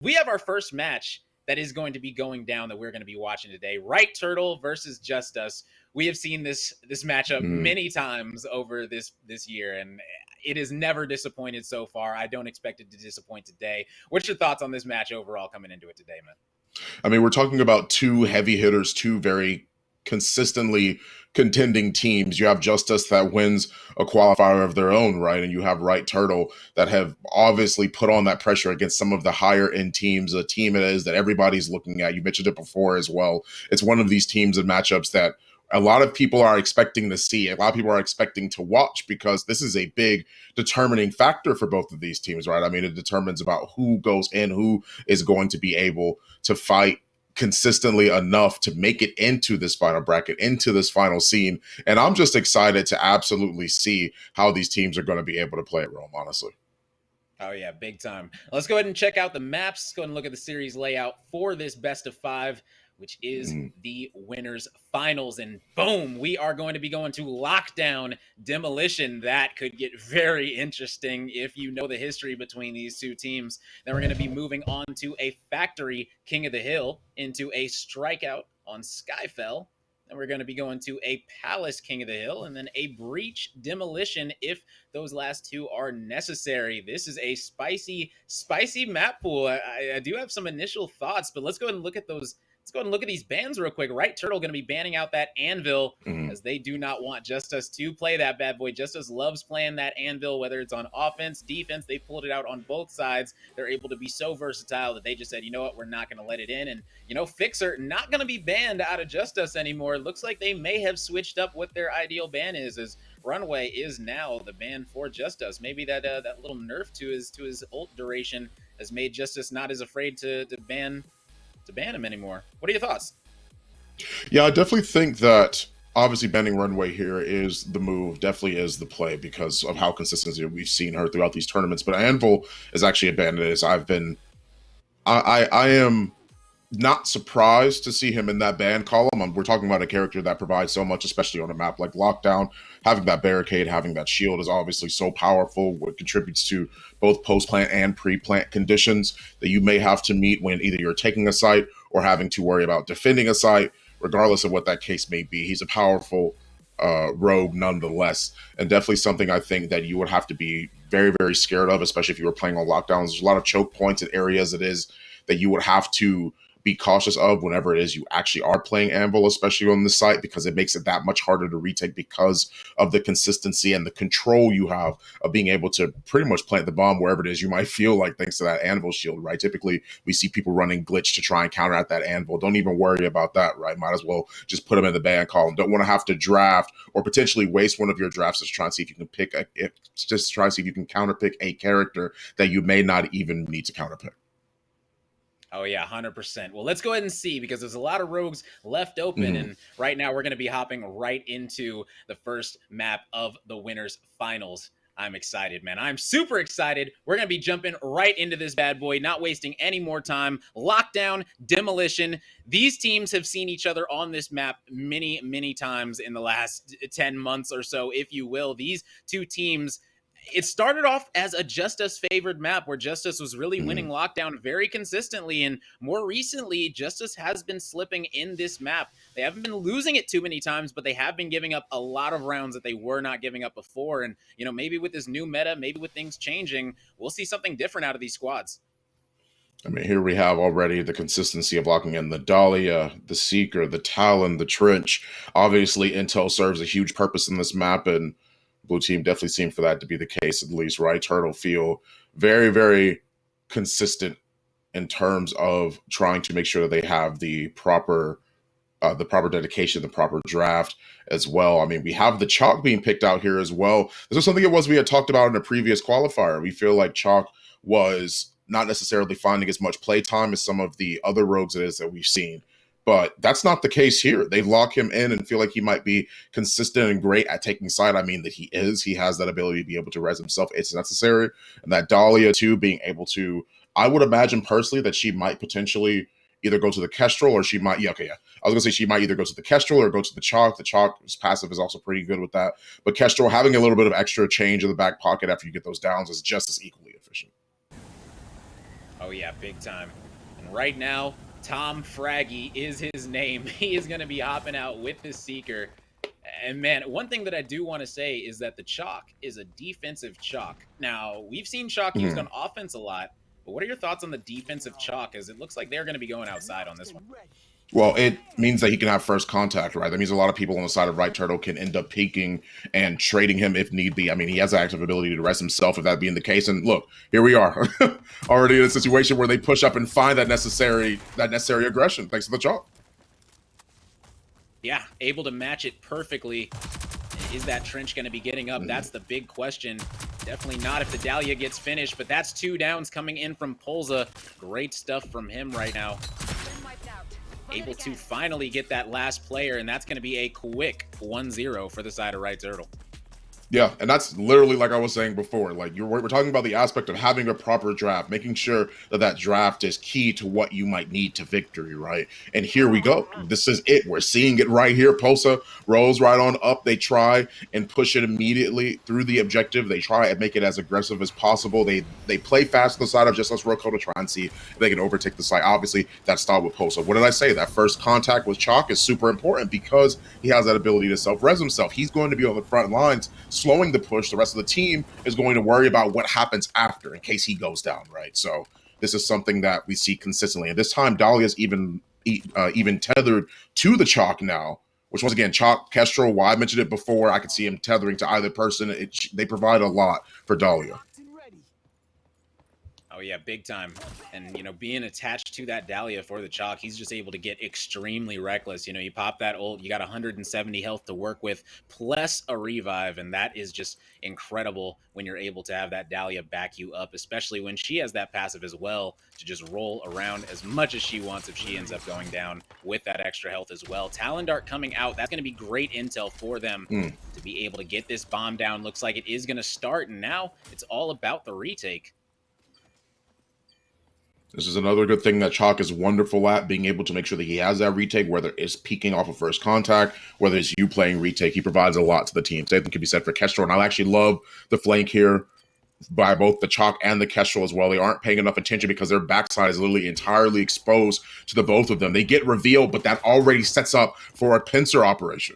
we have our first match that is going to be going down that we're going to be watching today. Right Turtle versus Justus. We have seen this matchup many times over this year, and it has never disappointed so far. I don't expect it to disappoint today. What's your thoughts on this match overall coming into it today, man? I mean, we're talking about two heavy hitters, two very consistently contending teams. You have Justus that wins a qualifier of their own, right? And you have Right Turtle that have obviously put on that pressure against some of the higher end teams, a team it is that everybody's looking at. You mentioned it before as well. It's one of these teams and matchups that a lot of people are expecting to see. A lot of people are expecting to watch because this is a big determining factor for both of these teams, right? I mean, it determines about who goes in, who is going to be able to fight consistently enough to make it into this final bracket, into this final scene. And I'm just excited to absolutely see how these teams are going to be able to play at Rome, honestly. Oh, yeah, big time. Let's go ahead and check out the maps. Let's go ahead and look at the series layout for this best of 5, which is the winners finals. And boom, we are going to be going to Lockdown Demolition. That could get very interesting if you know the history between these two teams. Then we're going to be moving on to a Factory King of the Hill, into a Strikeout on Skyfell. Then we're going to be going to a Palace King of the Hill, and then a Breach Demolition if those last two are necessary. This is a spicy map pool. I do have some initial thoughts, but let's go ahead and look at those. Let's go ahead and look at these bans real quick. Right Turtle going to be banning out that Anvil as they do not want Justus to play that bad boy. Justus loves playing that Anvil, whether it's on offense, defense. They pulled it out on both sides. They're able to be so versatile that they just said, you know what, we're not going to let it in. And, you know, Fixer not going to be banned out of Justus anymore. It looks like they may have switched up what their ideal ban is, as Runway is now the ban for Justus. Maybe that little nerf to his ult duration has made Justus not as afraid to ban him anymore. What are your thoughts? Yeah, I definitely think that obviously banning Runway here is the move, definitely is the play because of how consistently we've seen her throughout these tournaments. But Anvil is actually a ban that is I am not surprised to see him in that ban column. We're talking about a character that provides so much, especially on a map like Lockdown. Having that barricade, having that shield is obviously so powerful. What contributes to both post-plant and pre-plant conditions that you may have to meet when either you're taking a site or having to worry about defending a site, regardless of what that case may be. He's a powerful rogue nonetheless, and definitely something I think that you would have to be very, very scared of, especially if you were playing on Lockdowns. There's a lot of choke points and areas it is that you would have to be cautious of whenever it is you actually are playing Anvil, especially on this site, because it makes it that much harder to retake because of the consistency and the control you have of being able to pretty much plant the bomb wherever it is you might feel like, thanks to that Anvil shield, right? Typically, we see people running glitch to try and counter out that Anvil. Don't even worry about that, right? Might as well just put them in the ban column. Don't want to have to draft or potentially waste one of your drafts to try and see if you can just try to see if you can counterpick a character that you may not even need to counterpick. Oh, yeah, 100%. Well, let's go ahead and see, because there's a lot of rogues left open. And right now we're going to be hopping right into the first map of the winners finals. I'm excited, man. I'm super excited. We're going to be jumping right into this bad boy, not wasting any more time. Lockdown, Demolition. These teams have seen each other on this map many, many times in the last 10 months or so, if you will. These two teams, it started off as a Justus favored map where Justus was really winning Lockdown very consistently. And more recently, Justus has been slipping in this map. They haven't been losing it too many times, but they have been giving up a lot of rounds that they were not giving up before. And, you know, maybe with this new meta, maybe with things changing, we'll see something different out of these squads. I mean, here we have already the consistency of locking in the Dahlia, the Seeker, the Talon, the Trench. Obviously, Intel serves a huge purpose in this map, and Blue Team definitely seemed for that to be the case, at least, right? Turtle feel very, very consistent in terms of trying to make sure that they have the proper dedication, the proper draft as well. I mean, we have the Chalk being picked out here as well. This is something we had talked about in a previous qualifier. We feel like Chalk was not necessarily finding as much play time as some of the other rogues it is that we've seen. But that's not the case here. They lock him in and feel like he might be consistent and great at taking side. I mean, that he is. He has that ability to be able to res himself. It's necessary. And that Dahlia, too, being able to, I would imagine personally that she might potentially either go to the Kestrel or she might, I was going to say she might either go to the Kestrel or go to the Chalk. The Chalk's passive is also pretty good with that. But Kestrel, having a little bit of extra change in the back pocket after you get those downs is just as equally efficient. Oh yeah, big time. And right now, Tom Fraggy is his name. He is going to be hopping out with the Seeker. And man, one thing that I do want to say is that the Chalk is a defensive Chalk. Now, we've seen Chalk used on offense a lot, but what are your thoughts on the defensive Chalk? As it looks like they're going to be going outside on this one. Well, it means that he can have first contact, right? That means a lot of people on the side of right turtle can end up peeking and trading him if need be. I mean, he has the active ability to rest himself if that being the case. And look, here we are, already in a situation where they push up and find that necessary aggression thanks to the chalk. Yeah, able to match it perfectly. Is that trench going to be getting up? That's the big question. Definitely not if the Dahlia gets finished, but that's 2 downs coming in from Polza. Great stuff from him right now. Able to finally get that last player, and that's going to be a quick 1-0 for the side of right turtle. Yeah, and that's literally like I was saying before. Like we're talking about the aspect of having a proper draft, making sure that draft is key to what you might need to victory, right? And here we go. This is it. We're seeing it right here. Posa rolls right on up. They try and push it immediately through the objective. They try and make it as aggressive as possible. They play fast on the side of Justus Roco to try and see if they can overtake the site. Obviously, that style with Posa. What did I say? That first contact with Chalk is super important because he has that ability to self-res himself. He's going to be on the front lines, slowing the push. The rest of the team is going to worry about what happens after in case he goes down, right? So this is something that we see consistently. And this time, Dahlia's even tethered to the Chalk now, which once again, Chalk, Kestrel, well, I mentioned it before, I could see him tethering to either person. They provide a lot for Dahlia. Oh yeah, big time. And, you know, being attached to that Dahlia for the Chalk, he's just able to get extremely reckless. You know, you pop that ult, you got 170 health to work with, plus a revive, and that is just incredible when you're able to have that Dahlia back you up, especially when she has that passive as well to just roll around as much as she wants if she ends up going down with that extra health as well. Talon Dart coming out, that's going to be great intel for them to be able to get this bomb down. Looks like it is going to start, and now it's all about the retake. This is another good thing that Chalk is wonderful at, being able to make sure that he has that retake, whether it's peeking off of first contact, whether it's you playing retake. He provides a lot to the team. Same thing can be said for Kestrel, and I actually love the flank here by both the Chalk and the Kestrel as well. They aren't paying enough attention because their backside is literally entirely exposed to the both of them. They get revealed, but that already sets up for a pincer operation.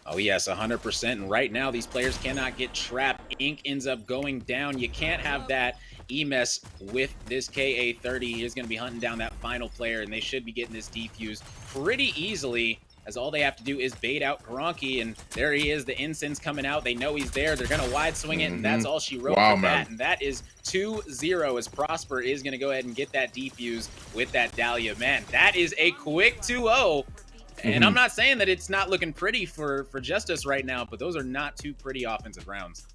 Oh, yes, 100%. And right now, these players cannot get trapped. Ink ends up going down. You can't have that E-mess with this KA-30. He's going to be hunting down that final player, and they should be getting this defuse pretty easily, as all they have to do is bait out Gronky, and there he is. The incense coming out. They know he's there. They're going to wide swing it, and that's all she wrote for that. And that is 2-0 as Prosper is going to go ahead and get that defuse with that Dahlia. Man, that is a quick 2-0. And I'm not saying that it's not looking pretty for Justus right now, but those are not 2 pretty offensive rounds.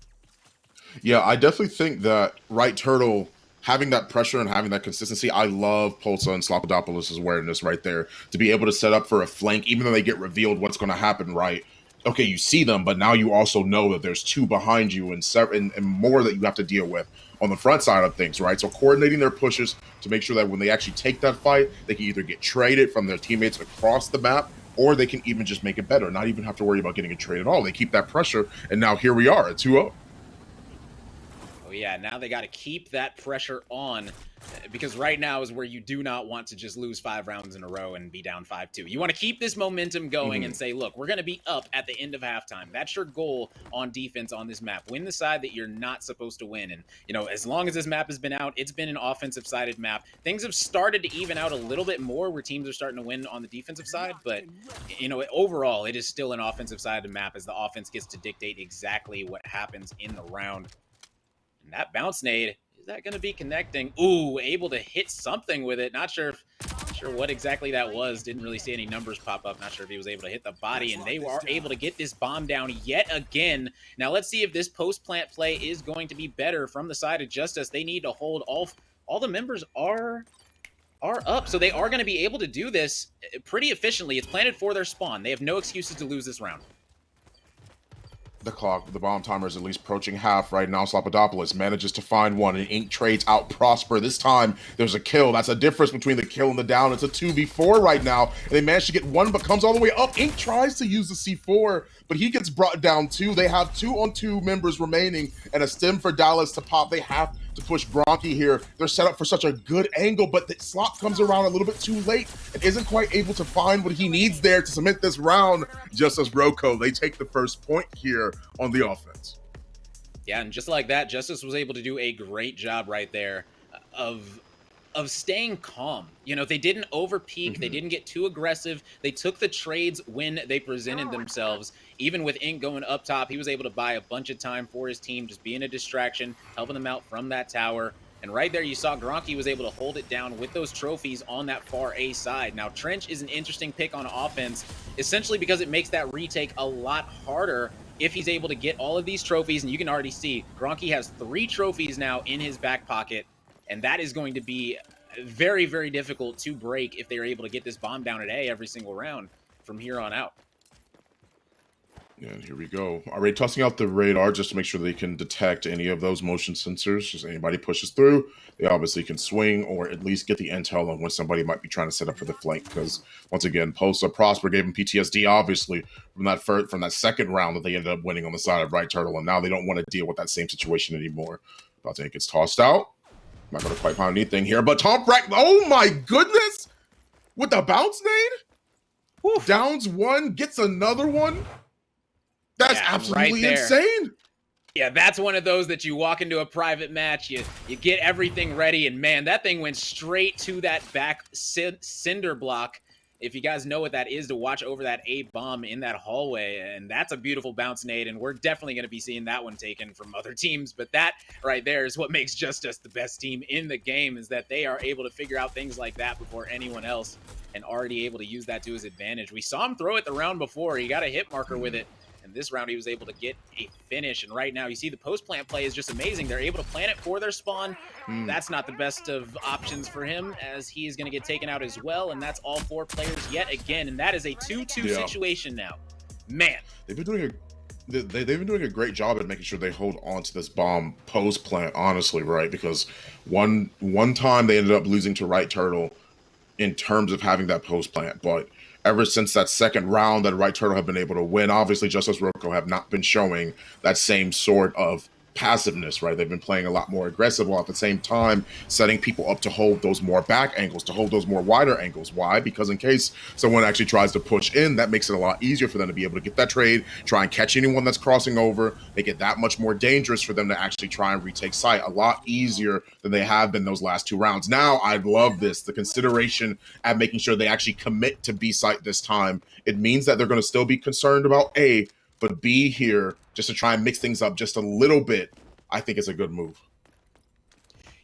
Yeah, I definitely think that right turtle having that pressure and having that consistency, I love Polsa and Slapodopoulos' awareness right there to be able to set up for a flank, even though they get revealed what's going to happen, right? Okay, you see them, but now you also know that there's 2 behind you and more that you have to deal with on the front side of things, right? So coordinating their pushes to make sure that when they actually take that fight, they can either get traded from their teammates across the map, or they can even just make it better, not even have to worry about getting a trade at all. They keep that pressure, and now here we are at 2-0. Oh yeah, now they got to keep that pressure on, because right now is where you do not want to just lose 5 rounds in a row and be down 5-2. You want to keep this momentum going and say, look, we're going to be up at the end of halftime. That's your goal on defense on this map. Win the side that you're not supposed to win. And, you know, as long as this map has been out, it's been an offensive-sided map. Things have started to even out a little bit more where teams are starting to win on the defensive side. But, you know, overall, it is still an offensive-sided map as the offense gets to dictate exactly what happens in the round. And that bounce nade, is that going to be connecting? Ooh, able to hit something with it. Not sure what exactly that was. Didn't really see any numbers pop up. Not sure if he was able to hit the body. And they are able to get this bomb down yet again. Now let's see if this post-plant play is going to be better from the side of Justus. They need to hold all the members are up. So they are going to be able to do this pretty efficiently. It's planted for their spawn. They have no excuses to lose this round. The bomb timer is at least approaching half right now. Slapodopoulos manages to find one, and Ink trades out Prosper. This time, there's a kill. That's a difference between the kill and the down. It's a 2v4 right now, and they manage to get one, but comes all the way up. Ink tries to use the C4, but he gets brought down too. They have 2-on-2 members remaining, and a stem for Dallas to pop. They have to push Bronchi here. They're set up for such a good angle, but the slot comes around a little bit too late and isn't quite able to find what he needs there to submit this round. Justus Roco, they take the first point here on the offense. Yeah, and just like that, Justus was able to do a great job right there of staying calm. You know, they didn't over peak, they didn't get too aggressive. They took the trades when they presented themselves. Even with Ink going up top, he was able to buy a bunch of time for his team, just being a distraction, helping them out from that tower. And right there, you saw Gronky was able to hold it down with those trophies on that far A side. Now, Trench is an interesting pick on offense, essentially because it makes that retake a lot harder if he's able to get all of these trophies. And you can already see Gronky has 3 trophies now in his back pocket. And that is going to be very, very difficult to break if they're able to get this bomb down at A every single round from here on out. And here we go. Already tossing out the radar just to make sure they can detect any of those motion sensors. Just anybody pushes through, they obviously can swing or at least get the intel on when somebody might be trying to set up for the flank. Because once again, Posa Prosper gave him PTSD, obviously, from that second round that they ended up winning on the side of Right Turtle. And now they don't want to deal with that same situation anymore. Baltic gets tossed out. Not going to quite find anything here, but Tom Frack, oh my goodness! With the bounce nade? Woo. Downs one, gets another one? That's absolutely right insane. Yeah, that's one of those that you walk into a private match, you get everything ready, and man, that thing went straight to that back cinder block. If you guys know what that is, to watch over that A bomb in that hallway, and that's a beautiful bounce nade, and we're definitely going to be seeing that one taken from other teams. But that right there is what makes Justus the best team in the game, is that they are able to figure out things like that before anyone else, and already able to use that to his advantage. We saw him throw it the round before. He got a hit marker with it. And this round, he was able to get a finish. And right now, you see the post-plant play is just amazing. They're able to plant it for their spawn. That's not the best of options for him, as he is going to get taken out as well. And that's all 4 players yet again. And that is a 2-2 situation now. Man. They've been doing a great job at making sure they hold on to this bomb post-plant, honestly, right? Because one time they ended up losing to Right Turtle in terms of having that post-plant. But ever since that second round that Right Turtle have been able to win, obviously Justus Roco have not been showing that same sort of passiveness, right? They've been playing a lot more aggressive while at the same time setting people up to hold those more back angles, to hold those more wider angles. Why? Because in case someone actually tries to push in, that makes it a lot easier for them to be able to get that trade, try and catch anyone that's crossing over, make it that much more dangerous for them to actually try and retake site, a lot easier than they have been those last 2 rounds. Now, I love this, the consideration at making sure they actually commit to B site this time. It means that they're going to still be concerned about A, but B here, just to try and mix things up just a little bit, I think is a good move.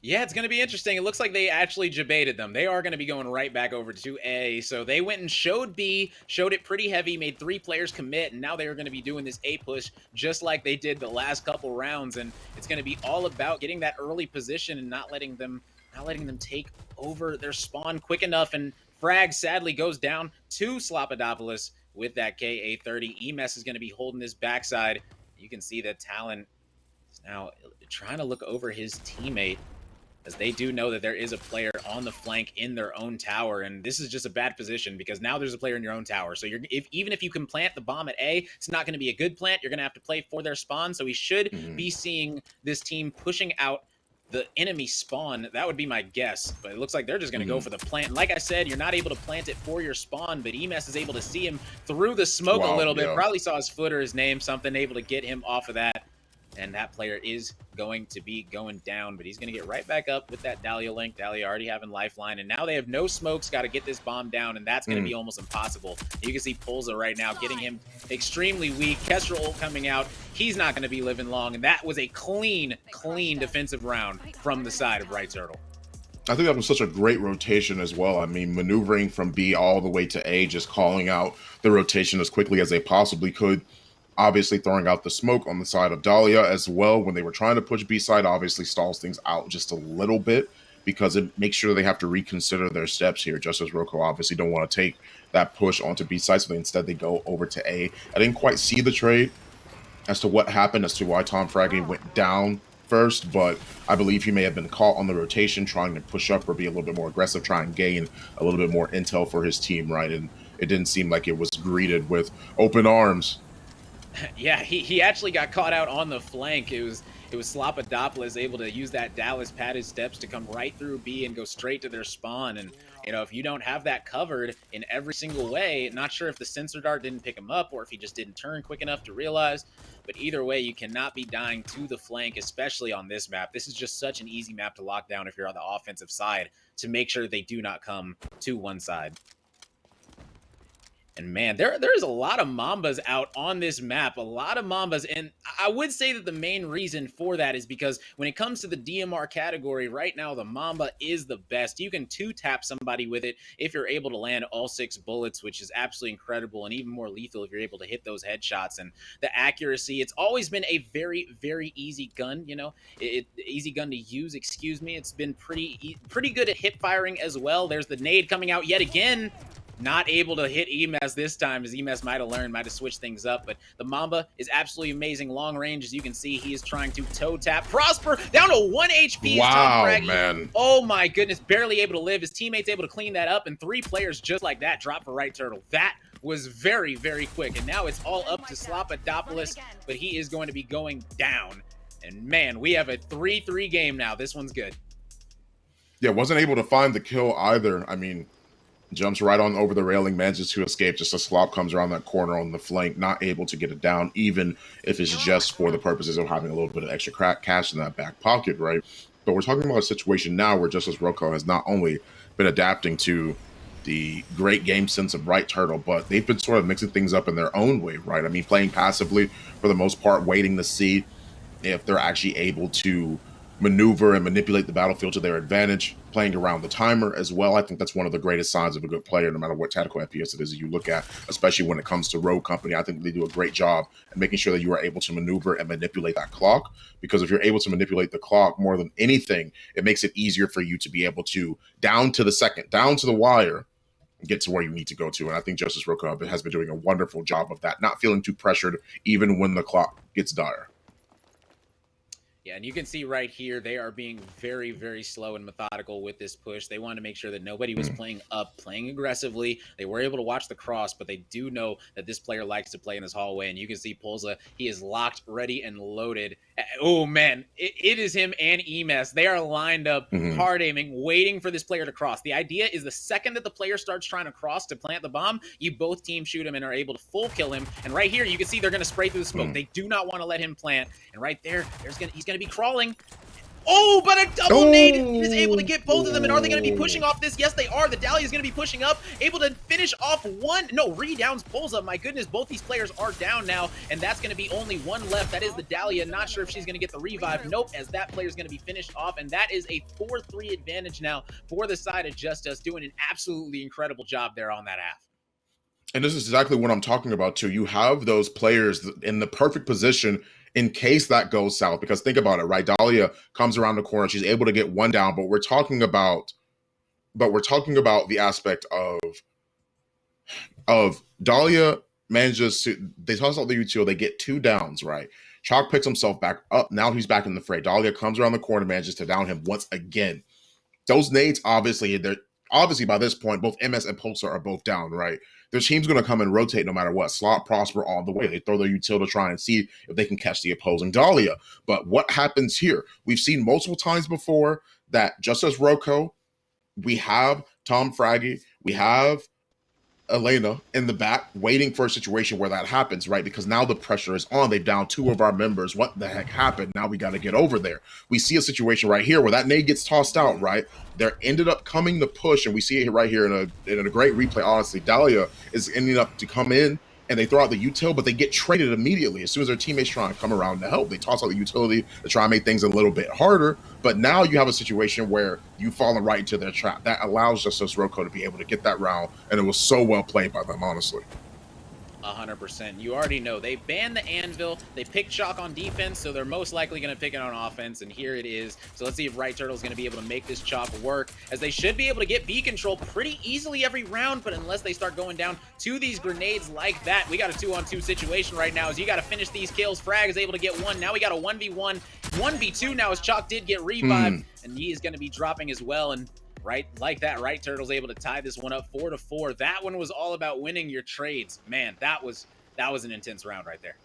Yeah, it's going to be interesting. It looks like they actually debated them. They are going to be going right back over to A. So they went and showed B, showed it pretty heavy, made 3 players commit, and now they are going to be doing this A push just like they did the last couple rounds. And it's going to be all about getting that early position and not letting them take over their spawn quick enough. And Frag sadly goes down to Slopadopoulos with that KA-30. EMS is going to be holding this backside. You can see that Talon is now trying to look over his teammate, as they do know that there is a player on the flank in their own tower, and this is just a bad position because now there's a player in your own tower. So even if you can plant the bomb at A, it's not going to be a good plant. You're going to have to play for their spawn. So we should be seeing this team pushing out the enemy spawn. That would be my guess, but it looks like they're just going to go for the plant. And like I said, you're not able to plant it for your spawn, but EMS is able to see him through the smoke a little bit. Probably saw his foot or his name, something, able to get him off of that. And that player is going to be going down, but he's going to get right back up with that Dahlia link. Dahlia already having lifeline, and now they have no smokes, got to get this bomb down, and that's going to be almost impossible. You can see Pulza right now getting him extremely weak. Kestrel ult coming out. He's not going to be living long, and that was a clean defensive round from the side of Right Turtle. I think that was such a great rotation as well. I mean, maneuvering from B all the way to A, just calling out the rotation as quickly as they possibly could. Obviously throwing out the smoke on the side of Dahlia as well when they were trying to push B side, obviously stalls things out just a little bit because it makes sure they have to reconsider their steps here. Justus Roco obviously don't want to take that push onto B side, so instead they go over to A. I didn't quite see the trade as to what happened, as to why Tom Fraggy went down first, but I believe he may have been caught on the rotation trying to push up or be a little bit more aggressive, try and gain a little bit more intel for his team, right? And it didn't seem like it was greeted with open arms. Yeah, he actually got caught out on the flank. It it was Slopadopoulos able to use that Dallas padded steps to come right through B and go straight to their spawn. And, you know, if you don't have that covered in every single way, not sure if the sensor dart didn't pick him up or if he just didn't turn quick enough to realize. But either way, you cannot be dying to the flank, especially on this map. This is just such an easy map to lock down if you're on the offensive side to make sure they do not come to one side. And man, there's a lot of Mambas out on this map, a lot of Mambas. And I would say that the main reason for that is because when it comes to the DMR category, right now, the Mamba is the best. You can two-tap somebody with it if you're able to land all 6 bullets, which is absolutely incredible and even more lethal if you're able to hit those headshots. And the accuracy, it's always been a very, very easy gun, you know, easy gun to use, excuse me. It's been pretty good at hip firing as well. There's the nade coming out yet again. Not able to hit Emes this time, as Emes might have learned, might have switched things up. But the Mamba is absolutely amazing. Long range, as you can see, he is trying to toe tap. Prosper down to 1 HP. Wow, Tom Fraggy. man. Oh my goodness, barely able to live. His teammates able to clean that up, and 3 players just like that drop for Right Turtle. That was very, very quick. And now it's all up to Slopadopoulos, but he is going to be going down. And man, we have a 3-3 game now. This one's good. Yeah, wasn't able to find the kill either. I mean, jumps right on over the railing, manages to escape. Just a slop comes around that corner on the flank, not able to get it down, even if it's just for the purposes of having a little bit of extra cash in that back pocket, right? But we're talking about a situation now where Justus Roco has not only been adapting to the great game sense of Right Turtle, but they've been sort of mixing things up in their own way, right? I mean, playing passively for the most part, waiting to see if they're actually able to maneuver and manipulate the battlefield to their advantage, playing around the timer as well. I think that's one of the greatest signs of a good player, no matter what tactical FPS it is that you look at, especially when it comes to Rogue Company. I think they do a great job at making sure that you are able to maneuver and manipulate that clock, because if you're able to manipulate the clock more than anything, it makes it easier for you to be able to, down to the second, down to the wire, get to where you need to go to. And I think Justus Roco has been doing a wonderful job of that, not feeling too pressured even when the clock gets dire. Yeah, and you can see right here, they are being very, very slow and methodical with this push. They wanted to make sure that nobody was playing up, playing aggressively. They were able to watch the cross, but they do know that this player likes to play in this hallway. And you can see Polza, he is locked, ready, and loaded. Oh, man, it is him and Emes. They are lined up, hard aiming, waiting for this player to cross. The idea is the second that the player starts trying to cross to plant the bomb, you both team shoot him and are able to full kill him. And right here, you can see they're going to spray through the smoke. They do not want to let him plant. And right there, he's going to be crawling. Oh, but a double nade is able to get both of them. And are they going to be pushing off this? Yes, they are. The Dahlia is going to be pushing up, able to finish off one. No, redowns Polza. My goodness, both these players are down now, and that's going to be only one left. That is the Dahlia. Not sure if she's going to get the revive. Nope, as that player is going to be finished off, and that is a 4-3 advantage now for the side of Justus, doing an absolutely incredible job there on that half. And this is exactly what I'm talking about, too. You have those players in the perfect position in case that goes south. Because think about it, right? Dahlia comes around the corner. She's able to get one down, but we're talking about the aspect of Dahlia manages to, they toss out the util, they get 2 downs, right? Chalk picks himself back up. Now he's back in the fray. Dahlia comes around the corner, manages to down him once again. Those nades, obviously by this point, both MS and Pulsar are both down, right? Their team's going to come and rotate no matter what. Slot, Prosper all the way. They throw their util to try and see if they can catch the opposing Dahlia. But what happens here? We've seen multiple times before that Justus Roco, we have Tom Fraggy, we have Elena in the back waiting for a situation where that happens, right? Because now the pressure is on. They've downed 2 of our members. What the heck happened? Now we got to get over there. We see a situation right here where that nade gets tossed out, right? There ended up coming the push, and we see it right here in a great replay, honestly. Dahlia is ending up to come in, and they throw out the util, but they get traded immediately. As soon as their teammates try and come around to help, they toss out the utility to try and make things a little bit harder. But now you have a situation where you've fallen right into their trap. That allows Justus Roco to be able to get that round, and it was so well played by them, honestly. 100%. You already know. They banned the anvil. They picked Chalk on defense, so they're most likely going to pick it on offense, and here it is. So let's see if Right Turtle is going to be able to make this Chalk work, as they should be able to get B control pretty easily every round, but unless they start going down to these grenades like that, we got a 2-on-2 situation right now, as you got to finish these kills. Frag is able to get 1. Now we got a 1v1, 1v2 now, as Chalk did get revived, and he is going to be dropping as well, and right like that, Right Turtle's able to tie this one up 4-4. That one was all about winning your trades. Man, that was an intense round right there.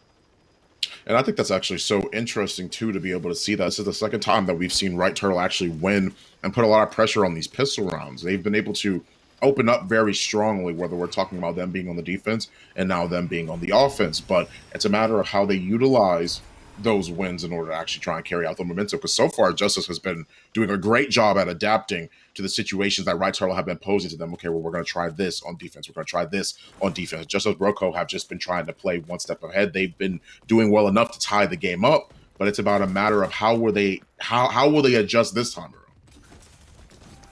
And I think that's actually so interesting too to be able to see that. This is the second time that we've seen Right Turtle actually win and put a lot of pressure on these pistol rounds. They've been able to open up very strongly, whether we're talking about them being on the defense and now them being on the offense. But it's a matter of how they utilize those wins in order to actually try and carry out the momentum. Because so far, Justice has been doing a great job at adapting to the situations that Right Turtle have been posing to them. Okay, well, we're going to try this on defense. We're going to try this on defense. Justus Roco have just been trying to play one step ahead. They've been doing well enough to tie the game up, but it's about a matter of how will they adjust this time around.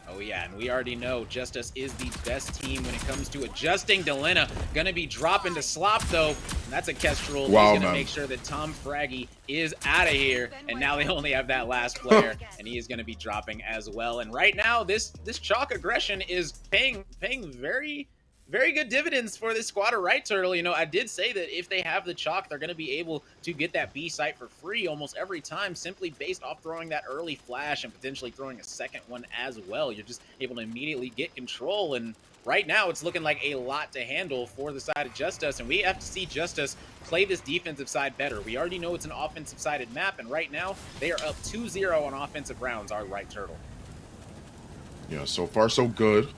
Oh yeah, and we already know Justus is the best team when it comes to adjusting. Delena gonna be dropping to slop though, and that's a Kestrel. Wow, He's gonna make sure that Tom Fraggy is out of here, and now they only have that last player, and he is gonna be dropping as well. And right now, this chalk aggression is paying very good dividends for this squad of Right Turtle. You know, I did say that if they have the chalk, they're going to be able to get that B site for free almost every time, simply based off throwing that early flash and potentially throwing a second one as well. You're just able to immediately get control, and right now it's looking like a lot to handle for the side of Justus, and we have to see Justus play this defensive side better. We already know it's an offensive sided map, and right now they are up 2-0 on offensive rounds, our Right Turtle. Yeah, so far so good.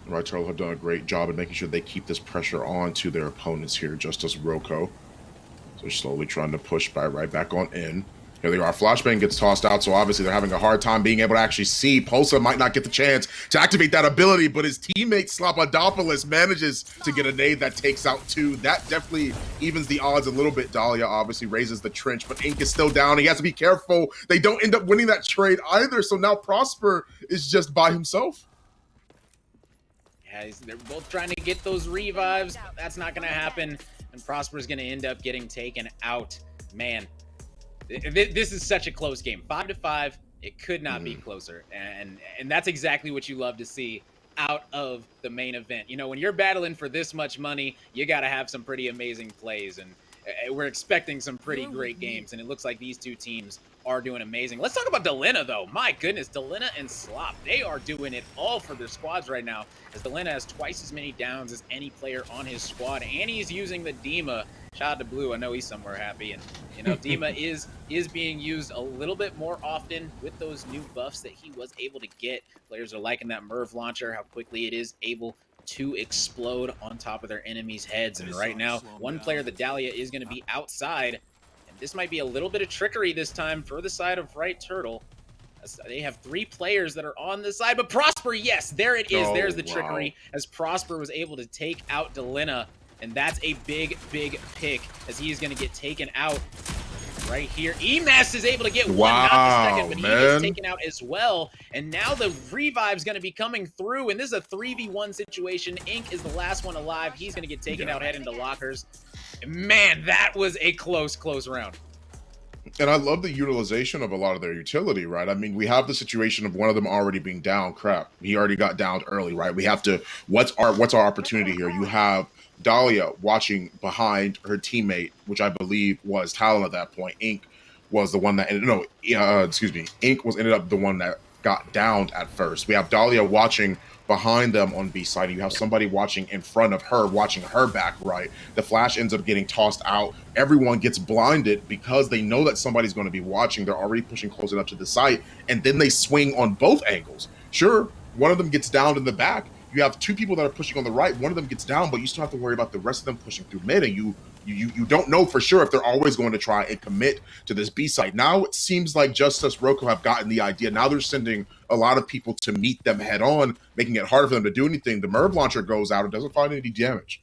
Right Turtle have done a great job in making sure they keep this pressure on to their opponents here. Justus Roco. So they're slowly trying to push right back on in. Here they are. Flashbang gets tossed out, so obviously they're having a hard time being able to actually see. Pulsa might not get the chance to activate that ability, but his teammate Slopadopoulos manages to get a nade that takes out two. That definitely evens the odds a little bit. Dahlia obviously raises the trench, but Ink is still down. He has to be careful. They don't end up winning that trade either, so now Prosper is just by himself. Yeah, they're both trying to get those revives. That's not going to happen, and Prosper's going to end up getting taken out. Man, this is such a close game. 5-5. It could not be closer, and that's exactly what you love to see out of the main event. You know, when you're battling for this much money, you got to have some pretty amazing plays, and we're expecting some pretty great games, and it looks like these two teams are doing amazing. Let's talk about Delena, though. My goodness, Delena and Slop, they are doing it all for their squads right now, as Delena has twice as many downs as any player on his squad, and he's using the Dima. Shout out to Blue. I know he's somewhere happy, and you know Dima is being used a little bit more often with those new buffs that he was able to get. Players are liking that Merv launcher, how quickly it is able to explode on top of their enemies' heads. And right now, one player, the Dahlia, is going to be outside, and this might be a little bit of trickery this time for the side of Right Turtle. They have 3 players that are on the side, but Prosper, yes, there it is. There's the trickery, as Prosper was able to take out Delena, and that's a big pick, as he's going to get taken out right here. Emas is able to get one, not the second, but he gets taken out as well. And now the revive's going to be coming through, and this is a 3v1 situation. Ink is the last one alive. He's going to get taken out, head into lockers. Man, that was a close round. And I love the utilization of a lot of their utility, right? I mean, we have the situation of one of them already being down. Crap, he already got downed early, right? We have to, what's our opportunity here? You have Dahlia watching behind her teammate, which I believe was Talon at that point. Ink was the one that Ink ended up the one that got downed at first. We have Dahlia watching behind them on B side. You have somebody watching in front of her, watching her back right. The flash ends up getting tossed out. Everyone gets blinded because they know that somebody's going to be watching. They're already pushing close enough to the site, and then they swing on both angles. Sure, one of them gets downed in the back. You have 2 people that are pushing on the right. One of them gets down, but you still have to worry about the rest of them pushing through mid, and you don't know for sure if they're always going to try and commit to this B site. Now it seems like Justus Roco have gotten the idea. Now they're sending a lot of people to meet them head on, making it harder for them to do anything. The Merv launcher goes out and doesn't find any damage.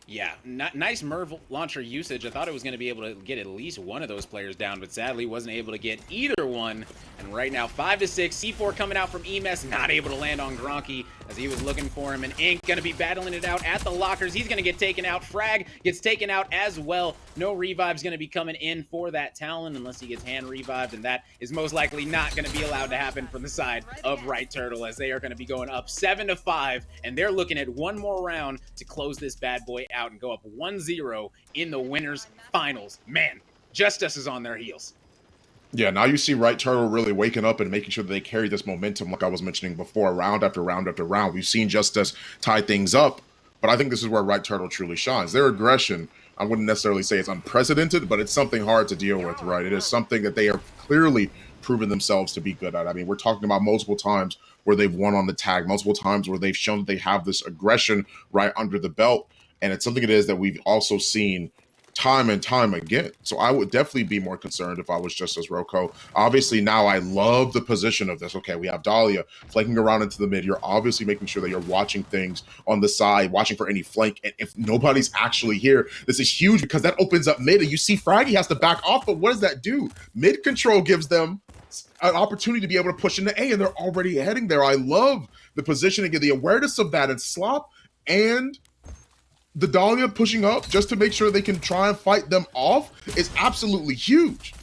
Yeah, nice Merv launcher usage. I thought it was going to be able to get at least one of those players down, but sadly wasn't able to get either one. And right now, 5-6. C4 coming out from Emas, not able to land on Gronky as he was looking for him. And Ink going to be battling it out at the lockers. He's going to get taken out. Frag gets taken out as well. No revive's going to be coming in for that Talon unless he gets hand revived, and that is most likely not going to be allowed to happen from the side of Right Turtle, as they are going to be going up 7-5, and they're looking at one more round to close this bad boy out and go up 1-0 in the winners finals. Man, Justus is on their heels. Yeah, now you see Right Turtle really waking up and making sure that they carry this momentum, like I was mentioning before, round after round after round. We've seen Justus tie things up, but I think this is where Right Turtle truly shines. Their aggression, I wouldn't necessarily say it's unprecedented, but it's something hard to deal with, right? It is something that they are clearly proven themselves to be good at. I mean, we're talking about multiple times where they've won on the tag, multiple times where they've shown that they have this aggression right under the belt. And it's something it is that we've also seen time and time again. So I would definitely be more concerned if I was Justus Roco. Obviously, now I love the position of this. Okay, we have Dahlia flanking around into the mid. You're obviously making sure that you're watching things on the side, watching for any flank. And if nobody's actually here, this is huge because that opens up mid. And you see Fraggy has to back off, but what does that do? Mid control gives them an opportunity to be able to push into A, and they're already heading there. I love the positioning and the awareness of that and Slop and the Dahlia pushing up just to make sure they can try and fight them off is absolutely huge.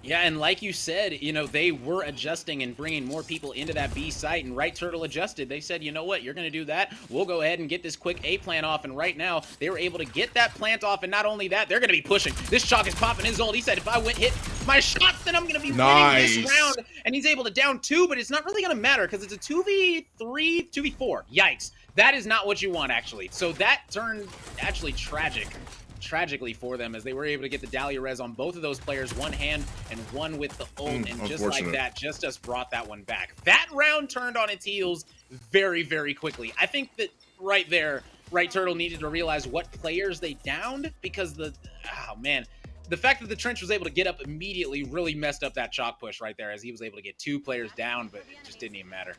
Yeah, and like you said, you know, they were adjusting and bringing more people into that B site, and Right Turtle adjusted. They said, you know what, you're going to do that. We'll go ahead and get this quick A plant off, and right now, they were able to get that plant off, and not only that, they're going to be pushing. This Chalk is popping his ult. He said, if I hit my shots, then I'm going to be winning this round, and he's able to down 2, but it's not really going to matter because it's a 2v3, 2v4. Yikes. That is not what you want, actually. So that turned actually tragically for them, as they were able to get the Dahlia res on both of those players, one hand and one with the ult, and just like that, Justus brought that one back. That round turned on its heels very, very quickly. I think that right there, Right Turtle needed to realize what players they downed, because the fact that the Trench was able to get up immediately really messed up that chalk push right there, as he was able to get 2 players down, but it just didn't even matter.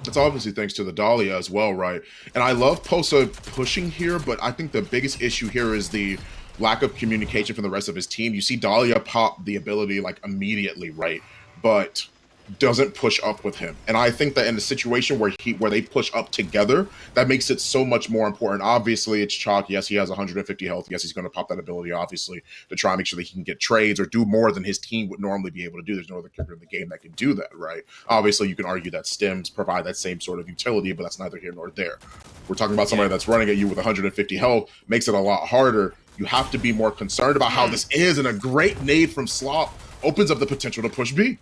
It's obviously thanks to the Dahlia as well, right? And I love Posa pushing here, but I think the biggest issue here is the lack of communication from the rest of his team. You see Dahlia pop the ability like immediately, right? But doesn't push up with him. And I think that in a situation where they push up together, that makes it so much more important. Obviously, it's Chalk. Yes, he has 150 health. Yes, he's going to pop that ability, obviously, to try and make sure that he can get trades or do more than his team would normally be able to do. There's no other character in the game that can do that, right? Obviously, you can argue that Stims provide that same sort of utility, but that's neither here nor there. We're talking about somebody that's running at you with 150 health, makes it a lot harder. You have to be more concerned about how this is, and a great nade from Slop opens up the potential to push B.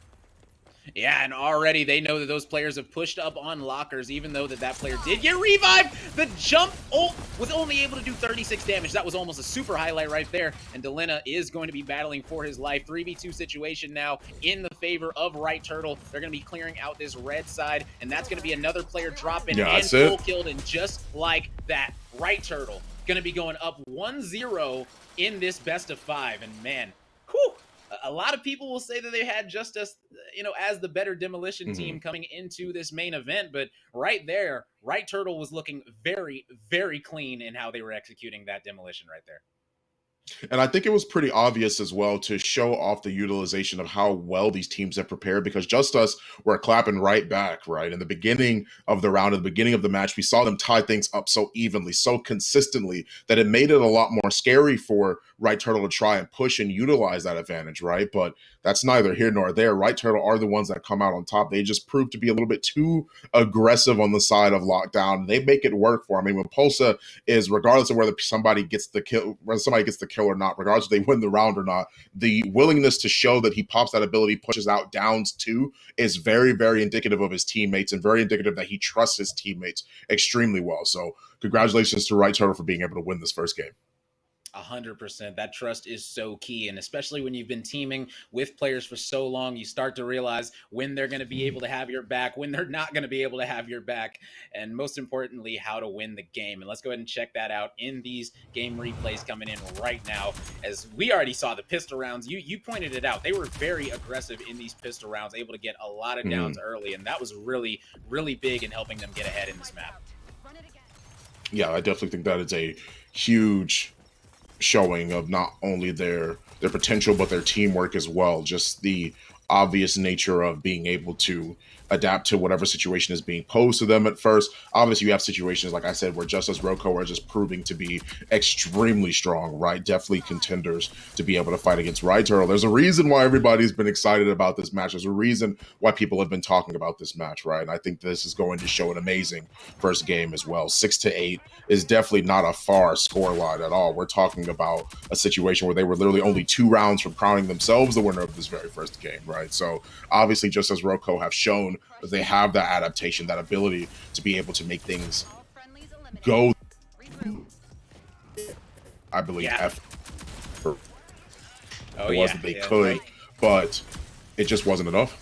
Yeah, and already they know that those players have pushed up on lockers, even though that player did get revived. The jump ult was only able to do 36 damage. That was almost a super highlight right there. And Delena is going to be battling for his life. 3v2 situation now in the favor of Right Turtle. They're going to be clearing out this red side, and that's going to be another player dropping and full killed. And just like that, Right Turtle going to be going up 1-0 in this best of 5. And man, whew. A lot of people will say that they had Justus, as the better demolition team coming into this main event, but right there, Right Turtle was looking very, very clean in how they were executing that demolition right there. And I think it was pretty obvious as well to show off the utilization of how well these teams have prepared, because Justus were clapping right back, right? In the beginning of the round, at the beginning of the match, we saw them tie things up so evenly, so consistently, that it made it a lot more scary for Right Turtle to try and push and utilize that advantage, right? But that's neither here nor there. Right Turtle are the ones that come out on top. They just prove to be a little bit too aggressive on the side of lockdown. They make it work for them. I mean, when Posa is, regardless of whether somebody gets the kill or not, regardless if they win the round or not, the willingness to show that he pops that ability, pushes out downs too, is very, very indicative of his teammates, and very indicative that he trusts his teammates extremely well. So congratulations to Right Turtle for being able to win this first game. 100%. That trust is so key. And especially when you've been teaming with players for so long, you start to realize when they're going to be able to have your back, when they're not going to be able to have your back, and most importantly, how to win the game. And let's go ahead and check that out in these game replays coming in right now. As we already saw the pistol rounds, you pointed it out. They were very aggressive in these pistol rounds, able to get a lot of downs early. And that was really, really big in helping them get ahead in this map. Yeah, I definitely think that is a huge showing of not only their potential, but their teamwork as well. Just the obvious nature of being able to adapt to whatever situation is being posed to them at first. Obviously, you have situations, like I said, where Justus Roco are just proving to be extremely strong, right? Definitely contenders to be able to fight against Right Turtle. There's a reason why everybody's been excited about this match. There's a reason why people have been talking about this match, right? And I think this is going to show an amazing first game as well. 6-8 is definitely not a far scoreline at all. We're talking about a situation where they were literally only 2 rounds from crowning themselves the winner of this very first game, right? So obviously, Justus Roco have shown that they have that adaptation, that ability to be able to make things go. I believe, Yeah. effort Oh it was yeah. that they Yeah, could, right. but it just wasn't enough.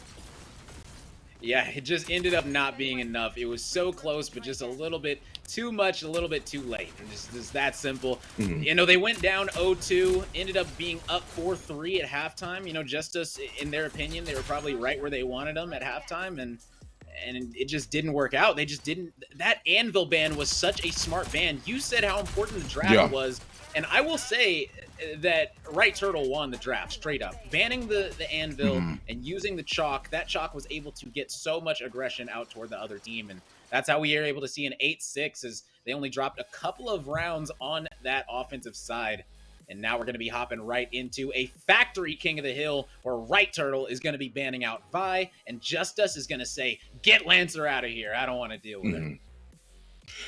Yeah, it just ended up not being enough. It was so close, but just a little bit too much, a little bit too late. And just that simple. Mhm. You know, they went down 0-2, ended up being up 4-3 at halftime. You know, Justice, in their opinion, they were probably right where they wanted them at halftime, and it just didn't work out. They just didn't. That Anvil ban was such a smart ban. You said how important the draft Yeah. was, and I will say that Right Turtle won the draft straight up. Banning the Anvil Mhm. and using the chalk, that chalk was able to get so much aggression out toward the other team, and that's how we are able to see an 8-6 as they only dropped a couple of rounds on that offensive side. And now we're going to be hopping right into a factory King of the Hill where Right Turtle is going to be banning out Vi, and Justus is going to say, "Get Lancer out of here. I don't want to deal with him." Mhm.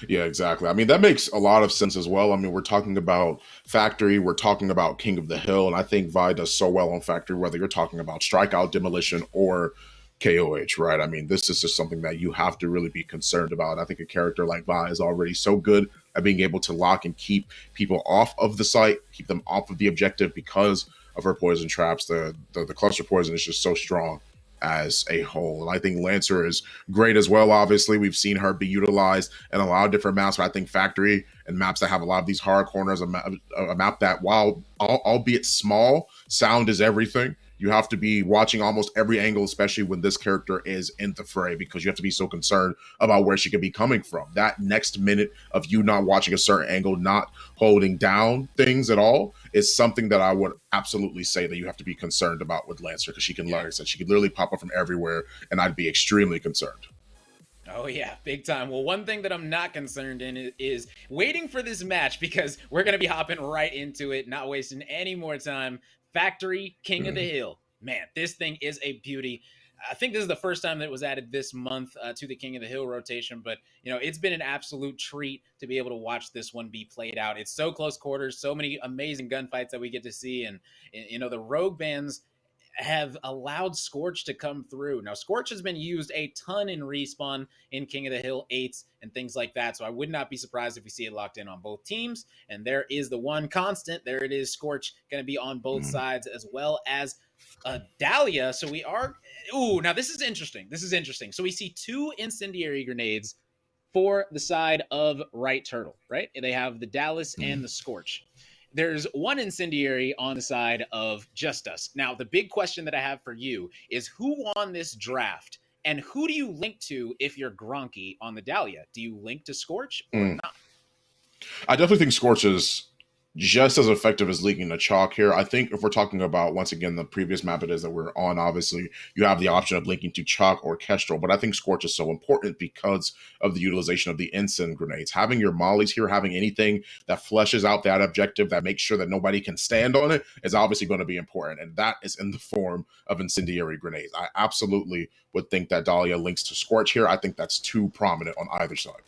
Yeah, exactly. I mean, that makes a lot of sense as well. I mean, we're talking about Factory, we're talking about King of the Hill, and I think Vi does so well on Factory, whether you're talking about Strikeout, Demolition, or KOH, right? I mean, this is just something that you have to really be concerned about. I think a character like Vi is already so good at being able to lock and keep people off of the site, keep them off of the objective because of her poison traps. The cluster poison is just so strong as a whole. And I think Lancer is great as well. Obviously, we've seen her be utilized in a lot of different maps, but I think Factory and maps that have a lot of these hard corners, a map that, while albeit small, sound is everything. You have to be watching almost every angle, especially when this character is in the fray, because you have to be so concerned about where she could be coming from. That next minute of you not watching a certain angle, not holding down things at all, is something that I would absolutely say that you have to be concerned about with Lancer, because she can, Yeah. like I said, she could literally pop up from everywhere, and I'd be extremely concerned. Oh yeah, big time. Well, one thing that I'm not concerned in is waiting for this match, because we're going to be hopping right into it, not wasting any more time. Factory King of the Mm. Hill. Man, this thing is a beauty. I think this is the first time that it was added this month to the King of the Hill rotation, but you know, it's been an absolute treat to be able to watch this one be played out. It's so close quarters, so many amazing gunfights that we get to see, and you know, the rogue bands have allowed Scorch to come through. Now, Scorch has been used a ton in Respawn, in King of the Hill 8s, and things like that. So I would not be surprised if we see it locked in on both teams. And there is the one constant. There it is. Scorch going to be on both Mm. sides, as well as Dahlia. So we are. Ooh, now this is interesting. This is interesting. So we see two incendiary grenades for the side of Right Turtle, right? They have the Dallas and Mm. the Scorch. There's one incendiary on the side of Justus. Now, the big question that I have for you is, who won this draft, and who do you link to if you're Gronky on the Dahlia? Do you link to Scorch or Mm. not? I definitely think Scorch is just as effective as leaking the chalk here. I think if we're talking about, once again, the previous map it is that we're on, obviously, you have the option of linking to chalk or Kestrel, but I think Scorch is so important because of the utilization of the Ensign grenades. Having your mollies here, having anything that fleshes out that objective, that makes sure that nobody can stand on it, is obviously going to be important, and that is in the form of incendiary grenades. I absolutely would think that Dahlia links to Scorch here. I think that's too prominent on either side.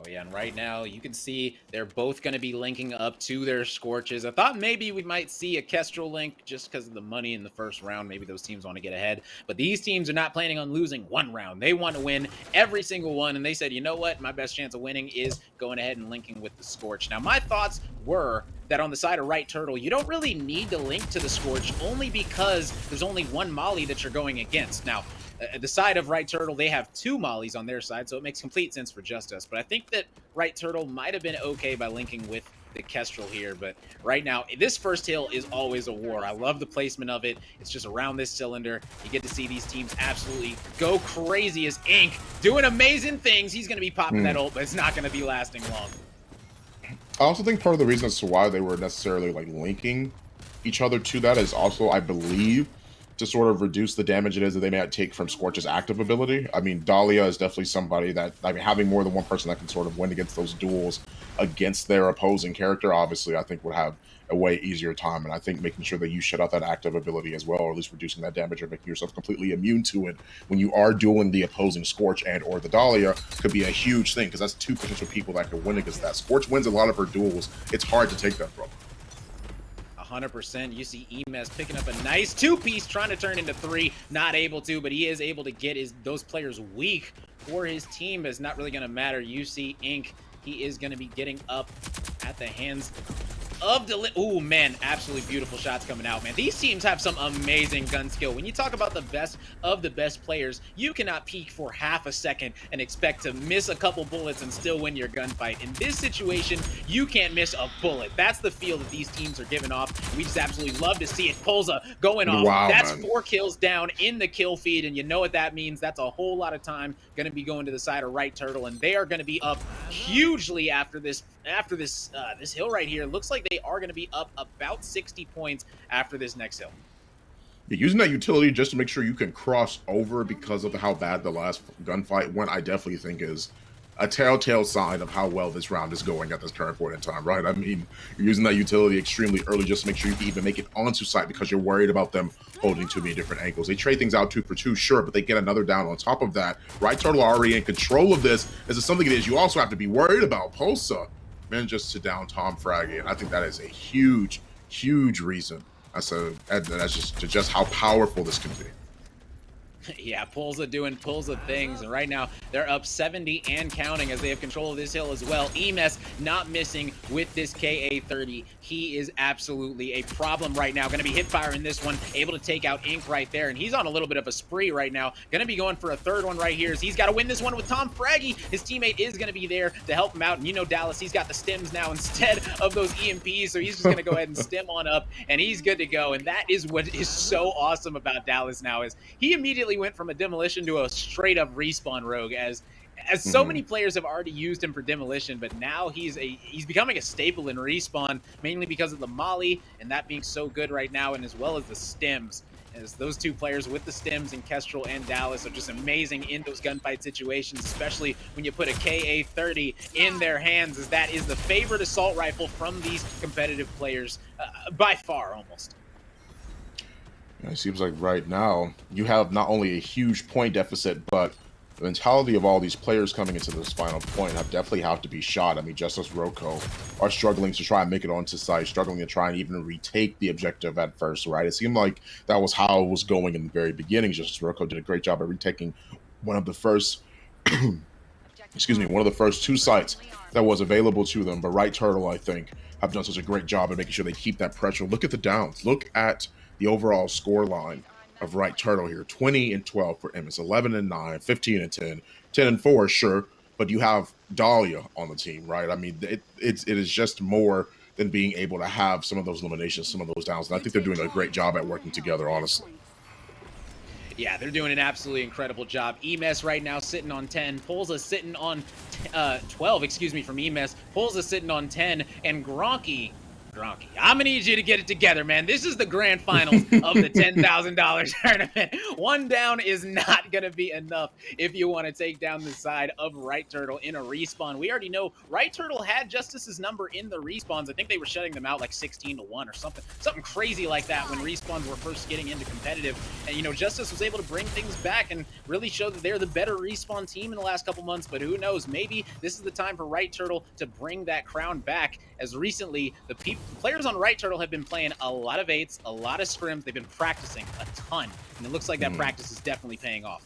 Oh yeah, and right now you can see they're both going to be linking up to their Scorches. I thought maybe we might see a Kestrel link just because of the money in the first round. Maybe those teams want to get ahead. But these teams are not planning on losing one round. They want to win every single one. And they said, you know what? My best chance of winning is going ahead and linking with the Scorch. Now, my thoughts were that on the side of Right Turtle, you don't really need to link to the Scorch, only because there's only one molly that you're going against. Now, the side of Right Turtle, they have two mollies on their side, so it makes complete sense for Justus. But I think that Right Turtle might have been okay by linking with the Kestrel here. But right now, this first hill is always a war. I love the placement of it. It's just around this cylinder. You get to see these teams absolutely go crazy as Ink doing amazing things. He's going to be popping that ult, but it's not going to be lasting long. I also think part of the reason as to why they were necessarily like linking each other to that is also, I believe, to sort of reduce the damage it is that they may take from Scorch's active ability. I mean, Dahlia is definitely somebody that, I mean, having more than one person that can sort of win against those duels against their opposing character, obviously, I think would have a way easier time. And I think making sure that you shut out that active ability as well, or at least reducing that damage or making yourself completely immune to it when you are dueling the opposing Scorch and or the Dahlia could be a huge thing, because that's two potential people that could win against that. Scorch wins a lot of her duels. It's hard to take that from her. 100%. You see Emes picking up a nice two-piece, trying to turn into three. Not able to, but he is able to get those players weak for his team. It's not really going to matter. You see Ink, he is going to be getting up at the hands of oh man, absolutely beautiful shots coming out, man. These teams have some amazing gun skill. When you talk about the best of the best players, you cannot peek for half a second and expect to miss a couple bullets and still win your gunfight. In this situation, you can't miss a bullet. That's the feel that these teams are giving off. We just absolutely love to see it. Polza going off. Wow, that's man. 4 kills down in the kill feed, and you know what that means. That's a whole lot of time going to be going to the side of Right Turtle, and they are going to be up hugely after this hill right here. Looks like they are going to be up about 60 points after this next hill. You're using that utility just to make sure you can cross over because of how bad the last gunfight went, I definitely think is a telltale sign of how well this round is going at this current point in time, right? I mean, you're using that utility extremely early just to make sure you can even make it onto site because you're worried about them holding too many different angles. They trade things out 2 for 2, sure, but they get another down on top of that. Right Turtle already in control of this. This is something that is you also have to be worried about. Polsa manages to down Tom Fraggy, and I think that is a huge, huge reason that's just how powerful this can be. Yeah, Polza doing Polza things, and right now they're up 70 and counting as they have control of this hill as well. Emes not missing with this KA-30. He is absolutely a problem right now. Going to be hip fire in this one, able to take out Ink right there, and he's on a little bit of a spree right now. Going to be going for a third one right here as he's got to win this one with Tom Fraggy. His teammate is going to be there to help him out, and you know Dallas, he's got the stims now instead of those EMPs, so he's just going to go ahead and stim on up, and he's good to go. And that is what is so awesome about Dallas now is he immediately went from a demolition to a straight up respawn rogue as so many players have already used him for demolition, but now he's becoming a staple in respawn, mainly because of the molly and that being so good right now, and as well as the stims, as those 2 players with the stims and Kestrel and Dallas are just amazing in those gunfight situations, especially when you put a KA-30 in their hands, as that is the favorite assault rifle from these competitive players by far almost. It seems like right now you have not only a huge point deficit, but the mentality of all these players coming into this final point definitely have to be shot. I mean, Justus Roco are struggling to try and make it onto site, struggling to try and even retake the objective at first, right? It seemed like that was how it was going in the very beginning. Justus Roco did a great job at retaking one of the first, one of the first 2 sites that was available to them. But Right Turtle, I think, have done such a great job at making sure they keep that pressure. Look at the downs. Look at the overall score line of Right Turtle here. 20 and 12 for Emmons, 11 and 9, 15 and 10, 10 and 4, sure, but you have Dahlia on the team, right? I mean, it is just more than being able to have some of those eliminations, some of those downs, and I think they're doing a great job at working together, honestly. Yeah, they're doing an absolutely incredible job. Emes right now sitting on 10. Polza sitting on 12, excuse me, from Emes. Polza sitting on 10, and Gronky, I'm gonna need you to get it together, man. This is the grand finals of the $10,000 tournament. 1 down is not gonna be enough if you want to take down the side of Right Turtle in a respawn. We already know Right Turtle had Justus's number in the respawns. I think they were shutting them out like 16-1 or something crazy like that when respawns were first getting into competitive. And you know, Justus was able to bring things back and really show that they're the better respawn team in the last couple months. But who knows? Maybe this is the time for Right Turtle to bring that crown back. As recently, the players on Right Turtle have been playing a lot of 8s, a lot of scrims. They've been practicing a ton, and it looks like that practice is definitely paying off.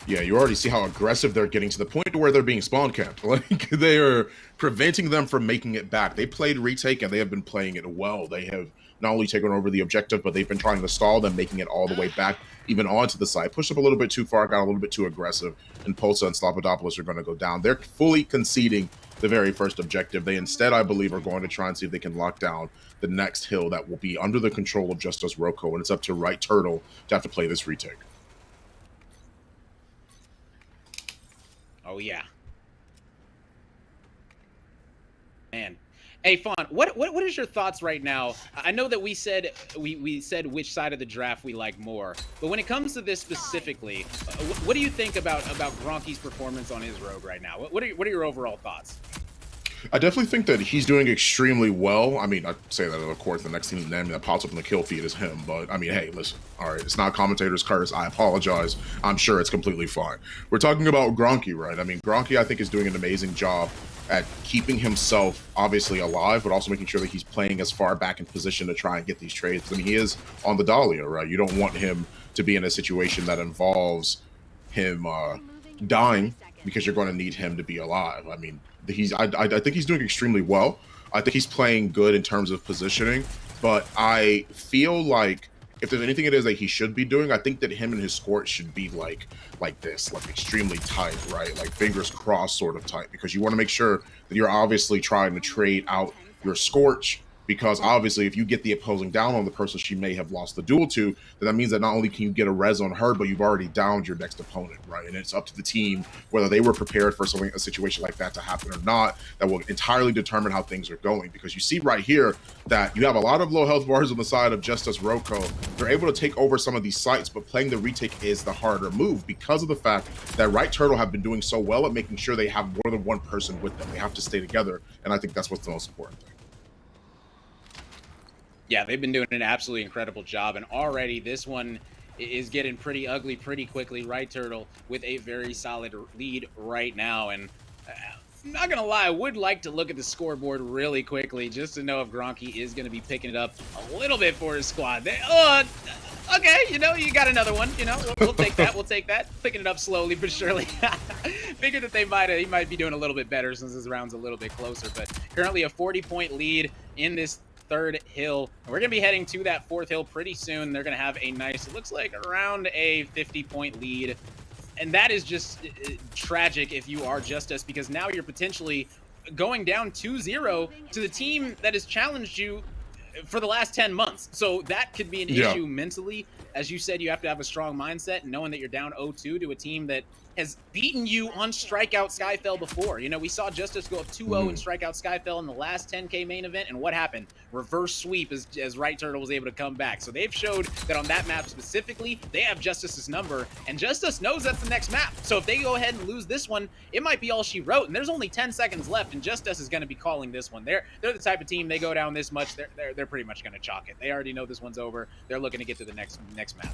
Yeah, you already see how aggressive they're getting to the point where they're being spawn camped. Like, they are preventing them from making it back. They played retake, and they have been playing it well. They have not only taken over the objective, but they've been trying to stall them, making it all the way back, even onto the side. Pushed up a little bit too far, got a little bit too aggressive, and Polsa and Slapodopoulos are going to go down. They're fully conceding the very first objective. They instead, I believe, are going to try and see if they can lock down the next hill that will be under the control of Justus Roco, and it's up to Right Turtle to have to play this retake. Oh, yeah. Man. Hey, Fawn, what is your thoughts right now? I know that we said which side of the draft we like more, but when it comes to this specifically, what do you think about Gronky's performance on his rogue right now? What are your overall thoughts? I definitely think that he's doing extremely well. I mean, I say that, of course, the next team name that pops up in the kill feed is him. But, I mean, hey, listen. All right, it's not commentator's curse. I apologize. I'm sure it's completely fine. We're talking about Gronky, right? I mean, Gronky, I think, is doing an amazing job at keeping himself, obviously, alive, but also making sure that he's playing as far back in position to try and get these trades. I mean, he is on the Dahlia, right? You don't want him to be in a situation that involves him dying because you're going to need him to be alive. I mean, I think he's doing extremely well. I think he's playing good in terms of positioning, but I feel like if there's anything it is that he should be doing, I think that him and his squad should be like this, like extremely tight, right? Like fingers crossed sort of tight, because you want to make sure that you're obviously trying to trade out your Scorch, because obviously if you get the opposing down on the person she may have lost the duel to, then that means that not only can you get a res on her, but you've already downed your next opponent, right? And it's up to the team whether they were prepared for a situation like that to happen or not. That will entirely determine how things are going, because you see right here that you have a lot of low health bars on the side of Justus Roco. They're able to take over some of these sites, but playing the retake is the harder move because of the fact that Right Turtle have been doing so well at making sure they have more than one person with them. They have to stay together, and I think that's what's the most important thing. Yeah, they've been doing an absolutely incredible job, and already this one is getting pretty ugly pretty quickly. Right Turtle with a very solid lead right now, and I'm not gonna lie, I would like to look at the scoreboard really quickly just to know if Gronky is gonna be picking it up a little bit for his squad. Okay, you know, you got another one. You know, we'll take that. We'll take that. Picking it up slowly but surely. Figured that he might be doing a little bit better since this round's a little bit closer. But currently a 40-point lead in this third hill. And we're going to be heading to that fourth hill pretty soon. They're going to have a nice, it looks like around a 50-point lead. And that is just tragic if you are Justus, because now you're potentially going down 2-0 to the team that has challenged you for the last 10 months. So that could be an issue mentally. As you said, you have to have a strong mindset, knowing that you're down 0-2 to a team that has beaten you on Strikeout Skyfell before. You know, we saw Justus go up 2-0 in Strikeout Skyfell in the last 10K main event, and what happened? Reverse sweep as Right Turtle was able to come back. So they've showed that on that map specifically, they have Justus's number, and Justus knows that's the next map. So if they go ahead and lose this one, it might be all she wrote, and there's only 10 seconds left, and Justus is going to be calling this one. They're the type of team, they go down this much, they're pretty much going to chalk it. They already know this one's over. They're looking to get to the next map.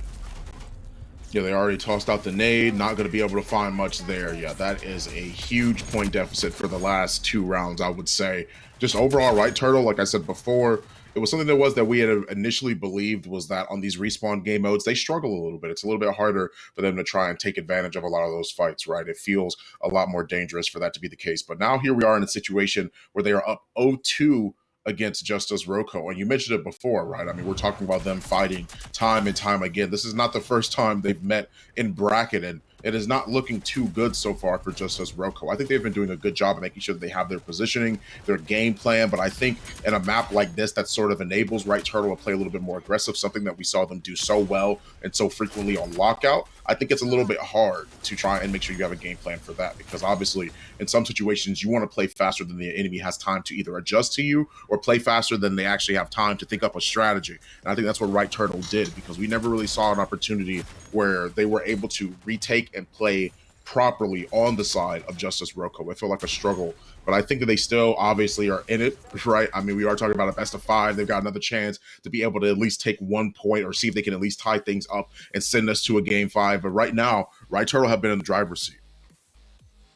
Yeah, they already tossed out the nade, not going to be able to find much there. Yeah, that is a huge point deficit for the last 2 rounds, I would say. Just overall, Right Turtle, like I said before, it was something that we had initially believed was that on these respawn game modes, they struggle a little bit. It's a little bit harder for them to try and take advantage of a lot of those fights, right? It feels a lot more dangerous for that to be the case. But now here we are in a situation where they are up 0-2 against Justus Roco. And you mentioned it before, right? I mean, we're talking about them fighting time and time again. This is not the first time they've met in bracket, and it is not looking too good so far for Justus Roco. I think they've been doing a good job of making sure that they have their positioning, their game plan, but I think in a map like this that sort of enables Right Turtle to play a little bit more aggressive, something that we saw them do so well and so frequently on Lockout, I think it's a little bit hard to try and make sure you have a game plan for that, because obviously in some situations you want to play faster than the enemy has time to either adjust to you or play faster than they actually have time to think up a strategy. And I think that's what Right Turtle did, because we never really saw an opportunity where they were able to retake and play properly on the side of Justus Roco. It felt like a struggle, but I think that they still obviously are in it, right? I mean, we are talking about a best of 5. They've got another chance to be able to at least take 1 point or see if they can at least tie things up and send us to a game 5. But right now, Right Turtle have been in the driver's seat.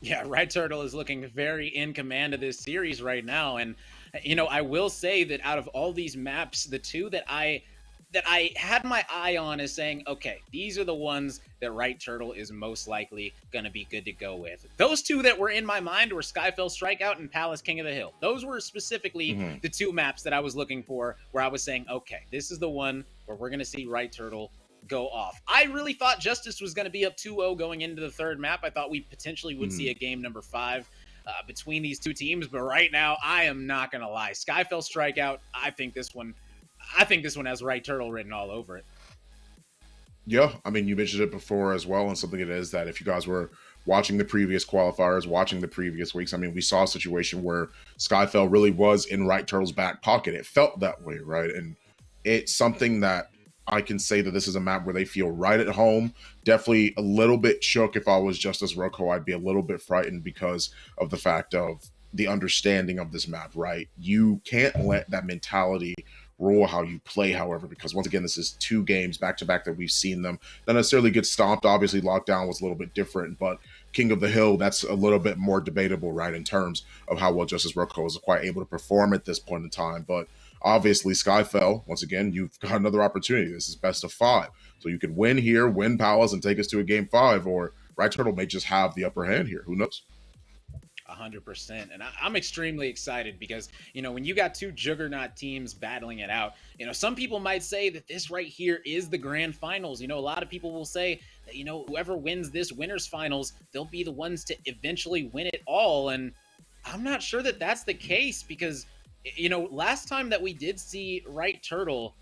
Yeah, Right Turtle is looking very in command of this series right now. And, you know, I will say that out of all these maps, the two that I had my eye on is saying, okay, these are the ones that Right Turtle is most likely going to be good to go with. Those two that were in my mind were Skyfell Strikeout and Palace King of the Hill. Those were specifically the 2 maps that I was looking for, where I was saying, okay, this is the one where we're going to see Right Turtle go off. I really thought Justus was going to be up 2-0 going into the 3rd map. I thought we potentially would see a game number 5 between these 2 teams, but right now, I am not going to lie. Skyfell Strikeout, I think this one has Right Turtle written all over it. Yeah, I mean, you mentioned it before as well, and something it is that if you guys were watching the previous qualifiers, watching the previous weeks, I mean, we saw a situation where Skyfell really was in Right Turtle's back pocket. It felt that way, right? And it's something that I can say that this is a map where they feel right at home. Definitely a little bit shook. If I was Justus Roco, I'd be a little bit frightened because of the fact of the understanding of this map, right? You can't let that mentality rule how you play, however, because once again, this is 2 games back-to-back that we've seen them not necessarily get stomped. Obviously, Lockdown was a little bit different, but King of the Hill, that's a little bit more debatable, right, in terms of how well Justus Roco is quite able to perform at this point in time. But obviously, Skyfell, once again, you've got another opportunity. This is best of 5. So you could win here, win Palace, and take us to a game 5, or Right Turtle may just have the upper hand here. Who knows? 100%. And I'm extremely excited because, when you got two juggernaut teams battling it out, some people might say that this right here is the grand finals. A lot of people will say that, whoever wins this winners finals, they'll be the ones to eventually win it all. And I'm not sure that that's the case because, last time that we did see Right Turtle,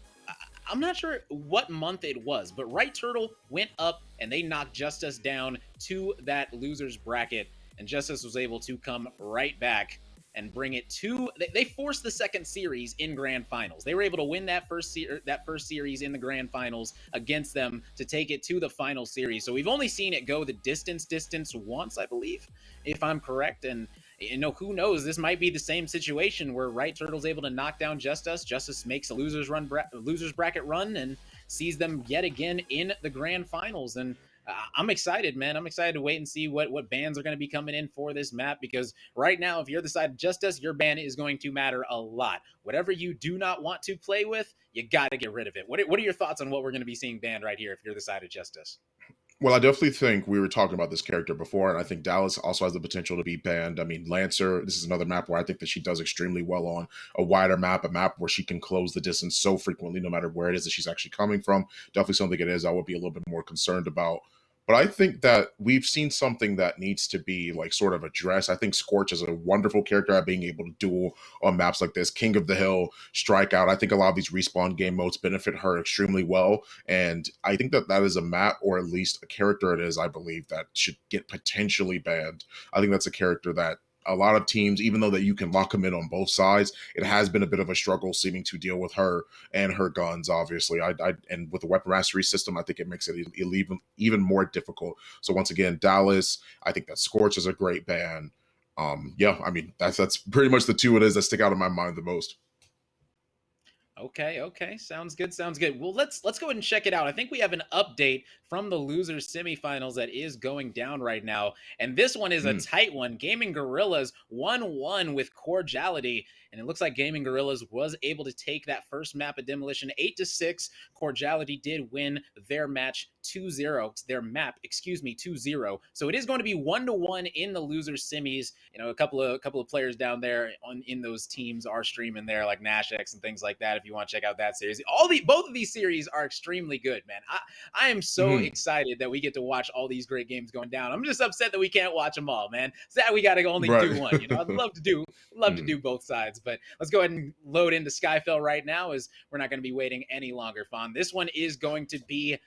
I'm not sure what month it was, but Right Turtle went up and they knocked Justus down to that loser's bracket, and Justus was able to come right back and bring it to. They forced the second series in grand finals. They were able to win that first series in the grand finals against them to take it to the final series. So we've only seen it go the distance once, I believe, if I'm correct, and who knows? This might be the same situation where Right Turtle's able to knock down Justus. Justus makes a losers bracket run and sees them yet again in the grand finals. And I'm excited, man. I'm excited to wait and see what bans are going to be coming in for this map, because right now, if you're the side of Justus, your ban is going to matter a lot. Whatever you do not want to play with, you got to get rid of it. What are your thoughts on what we're going to be seeing banned right here if you're the side of Justus? Well, I definitely think we were talking about this character before, and I think Dallas also has the potential to be banned. I mean, Lancer, this is another map where I think that she does extremely well on a wider map, a map where she can close the distance so frequently, no matter where it is that she's actually coming from. Definitely something it is I would be a little bit more concerned about. But I think that we've seen something that needs to be like sort of addressed. I think Scorch is a wonderful character at being able to duel on maps like this. King of the Hill, Strikeout. I think a lot of these respawn game modes benefit her extremely well. And I think that that is a map, or at least a character it is, I believe, that should get potentially banned. I think that's a character that a lot of teams, even though that you can lock them in on both sides, it has been a bit of a struggle seeming to deal with her and her guns. Obviously, and with the weapon mastery system, I think it makes it even more difficult. So once again, Dallas, I think that Scorch is a great ban. Yeah, I mean that's pretty much the two it is that stick out in my mind the most. Okay. Sounds good. Well, let's go ahead and check it out. I think we have an update from the losers semifinals that is going down right now. And this one is a tight one. Gaming Gorillas 1-1 with Cordiality. And it looks like Gaming Gorillas was able to take that first map of Demolition 8-6. Cordiality did win their match 2-0. Their map, 2-0. So it is going to be 1-1 in the losers semis. A couple of players down there in those teams are streaming there, like Nash X and things like that. If you want to check out that series, both of these series are extremely good, man. I am so excited that we get to watch all these great games going down. I'm just upset that we can't watch them all, man. Sad we got to only do one. I'd love to do both sides, but let's go ahead and load into Skyfell right now, as we're not going to be waiting any longer, Fawn. This one is going to be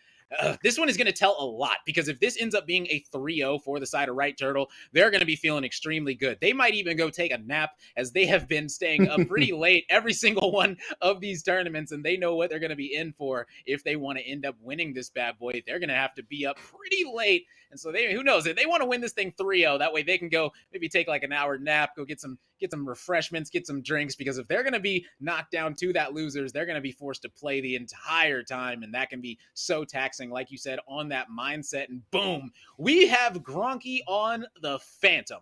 this one is going to tell a lot, because if this ends up being a 3-0 for the side of Right Turtle, they're going to be feeling extremely good. They might even go take a nap, as they have been staying up pretty late every single one of these tournaments, and they know what they're going to be in for if they want to end up winning this bad boy. They're going to have to be up pretty late, and so who knows, if they want to win this thing 3-0, that way they can go maybe take like an hour nap, go get some refreshments, get some drinks, because if they're going to be knocked down to that losers, they're going to be forced to play the entire time, and that can be so taxing, like you said, on that mindset. And boom, we have Gronky on the Phantom.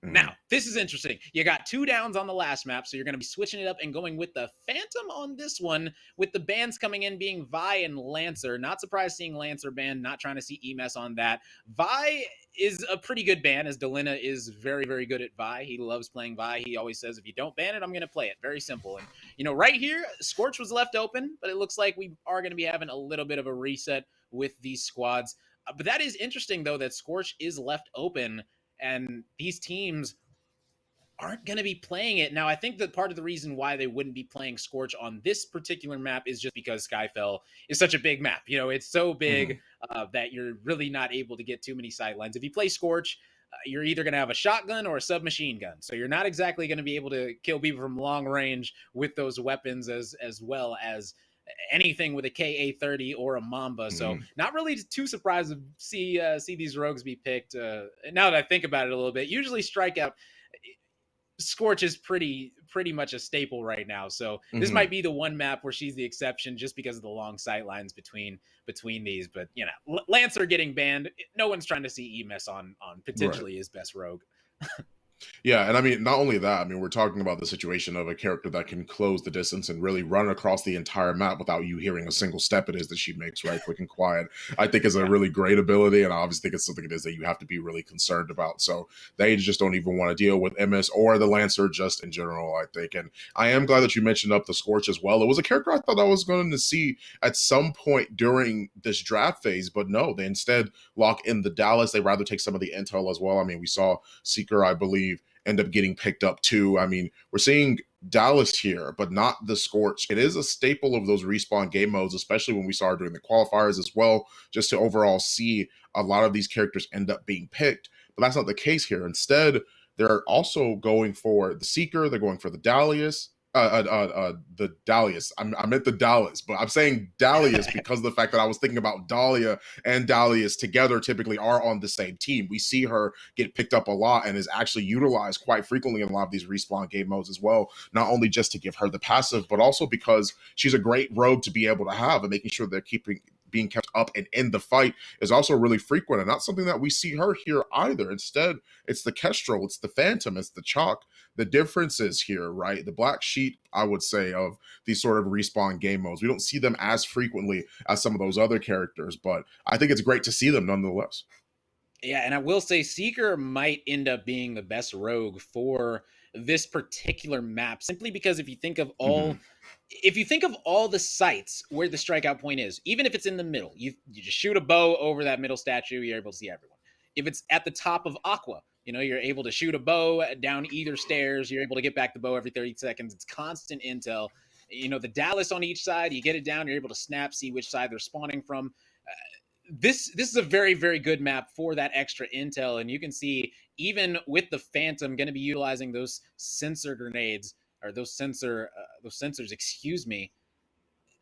Now, this is interesting. You got 2 downs on the last map, so you're going to be switching it up and going with the Phantom on this one, with the bans coming in being Vi and Lancer. Not surprised seeing Lancer banned, not trying to see EMS on that. Vi is a pretty good ban, as Delina is very, very good at Vi. He loves playing Vi. He always says, if you don't ban it, I'm going to play it. Very simple. And, right here, Scorch was left open, but it looks like we are going to be having a little bit of a reset with these squads. But that is interesting, though, that Scorch is left open, and these teams aren't going to be playing it. Now, I think that part of the reason why they wouldn't be playing Scorch on this particular map is just because Skyfell is such a big map. It's so big that you're really not able to get too many sidelines. If you play Scorch, you're either going to have a shotgun or a submachine gun. So you're not exactly going to be able to kill people from long range with those weapons as well as anything with a KA-30 or a Mamba. So not really too surprised to see these rogues be picked. Now that I think about it a little bit, usually Strikeout, Scorch is pretty much a staple right now. So this might be the one map where she's the exception, just because of the long sight lines between these. But Lancer getting banned, no one's trying to see EMS on potentially his best rogue. Yeah, and I mean, not only that, I mean, we're talking about the situation of a character that can close the distance and really run across the entire map without you hearing a single step it is that she makes, right? Quick and quiet. I think is a Yeah. really great ability, and I obviously think it's something it is that you have to be really concerned about. So they just don't even want to deal with MS or the Lancer just in general, I think. And I am glad that you mentioned up the Scorch as well. It was a character I thought I was going to see at some point during this draft phase, but no, they instead lock in the Dallas. They rather take some of the intel as well. I mean, we saw Seeker, I believe, end up getting picked up too. I mean, we're seeing Dallas here, but not the Scorch. It is a staple of those respawn game modes, especially when we saw during the qualifiers as well, just to overall see a lot of these characters end up being picked. But that's not the case here. Instead, they're also going for the Seeker. They're going for the Dalius. The Dalius. I meant the Dallas, but I'm saying Dalius because of the fact that I was thinking about Dahlia and Dalius together typically are on the same team. We see her get picked up a lot and is actually utilized quite frequently in a lot of these respawn game modes as well. Not only just to give her the passive, but also because she's a great rogue to be able to have and making sure they're being kept up and in the fight is also really frequent and not something that we see her here either. Instead, it's the Kestrel, it's the Phantom, it's the Chalk. The difference is here, right? The black sheep, I would say, of these sort of respawn game modes. We don't see them as frequently as some of those other characters, but I think it's great to see them nonetheless. Yeah, and I will say Seeker might end up being the best rogue for this particular map, simply because if you think of all the sites where the strikeout point is, even if it's in the middle, you just shoot a bow over that middle statue, you're able to see everyone. If it's at the top of Aqua, you're able to shoot a bow down either stairs, you're able to get back the bow every 30 seconds. It's constant intel. The Dallas on each side, you get it down, you're able to snap, see which side they're spawning from. This is a very, very good map for that extra intel, and you can see even with the Phantom going to be utilizing those sensor grenades or those sensors, excuse me,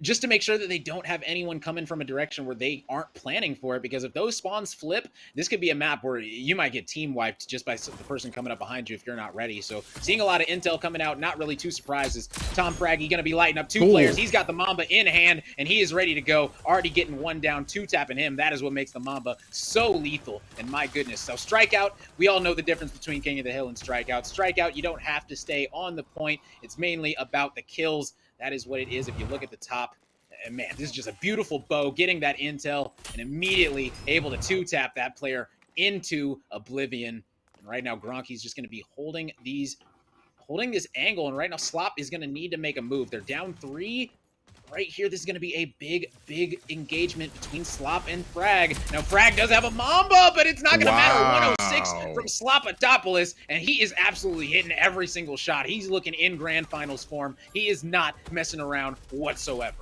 just to make sure that they don't have anyone coming from a direction where they aren't planning for it. Because if those spawns flip, this could be a map where you might get team wiped just by the person coming up behind you if you're not ready. So seeing a lot of intel coming out, not really too surprises. Tom Fraggy going to be lighting up two players. He's got the Mamba in hand, and he is ready to go. Already getting one down, two tapping him. That is what makes the Mamba so lethal. And my goodness. So Strikeout, we all know the difference between King of the Hill and Strikeout. Strikeout, you don't have to stay on the point. It's mainly about the kills. That is what it is. If you look at the top, and man, this is just a beautiful bow, getting that intel and immediately able to two-tap that player into oblivion. And right now, Gronky's just going to be holding this angle, and right now, Slop is going to need to make a move. They're down 3. Right here, this is going to be a big, big engagement between Slop and Frag. Now, Frag does have a Mamba, but it's not going to matter. 106 from Slopatopoulos, and he is absolutely hitting every single shot. He's looking in Grand Finals form. He is not messing around whatsoever.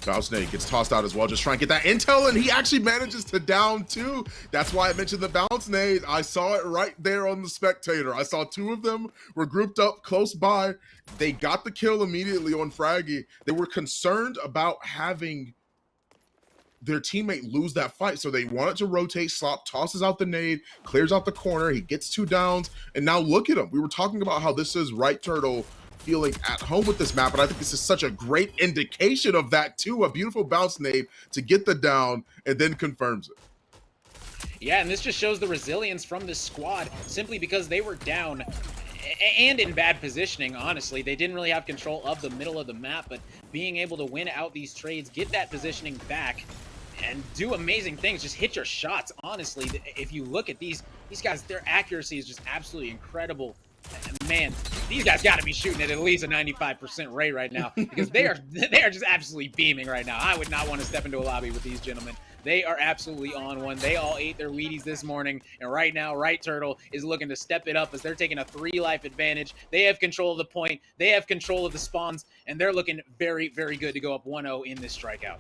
Bounce Nade gets tossed out as well, just trying to get that intel, and he actually manages to down 2. That's why I mentioned the Bounce Nade. I saw it right there on the spectator. I saw 2 of them were grouped up close by. They got the kill immediately on Fraggy. They were concerned about having their teammate lose that fight, so they wanted to rotate. Slop tosses out the nade, clears out the corner, he gets 2 downs, and now look at him. We were talking about how this is Right Turtle feeling at home with this map, and I think this is such a great indication of that too. A beautiful bounce nade to get the down and then confirms it. Yeah, and this just shows the resilience from this squad simply because they were down and in bad positioning, honestly. They didn't really have control of the middle of the map, but being able to win out these trades, get that positioning back, and do amazing things, just hit your shots, honestly. If you look at these guys, their accuracy is just absolutely incredible. Man, these guys got to be shooting at least a 95% rate right now, because they are just absolutely beaming right now. I would not want to step into a lobby with these gentlemen. They are absolutely on one. They all ate their Wheaties this morning, and right now, Right Turtle is looking to step it up as they're taking a 3-life advantage. They have control of the point. They have control of the spawns, and they're looking very, very good to go up 1-0 in this strikeout.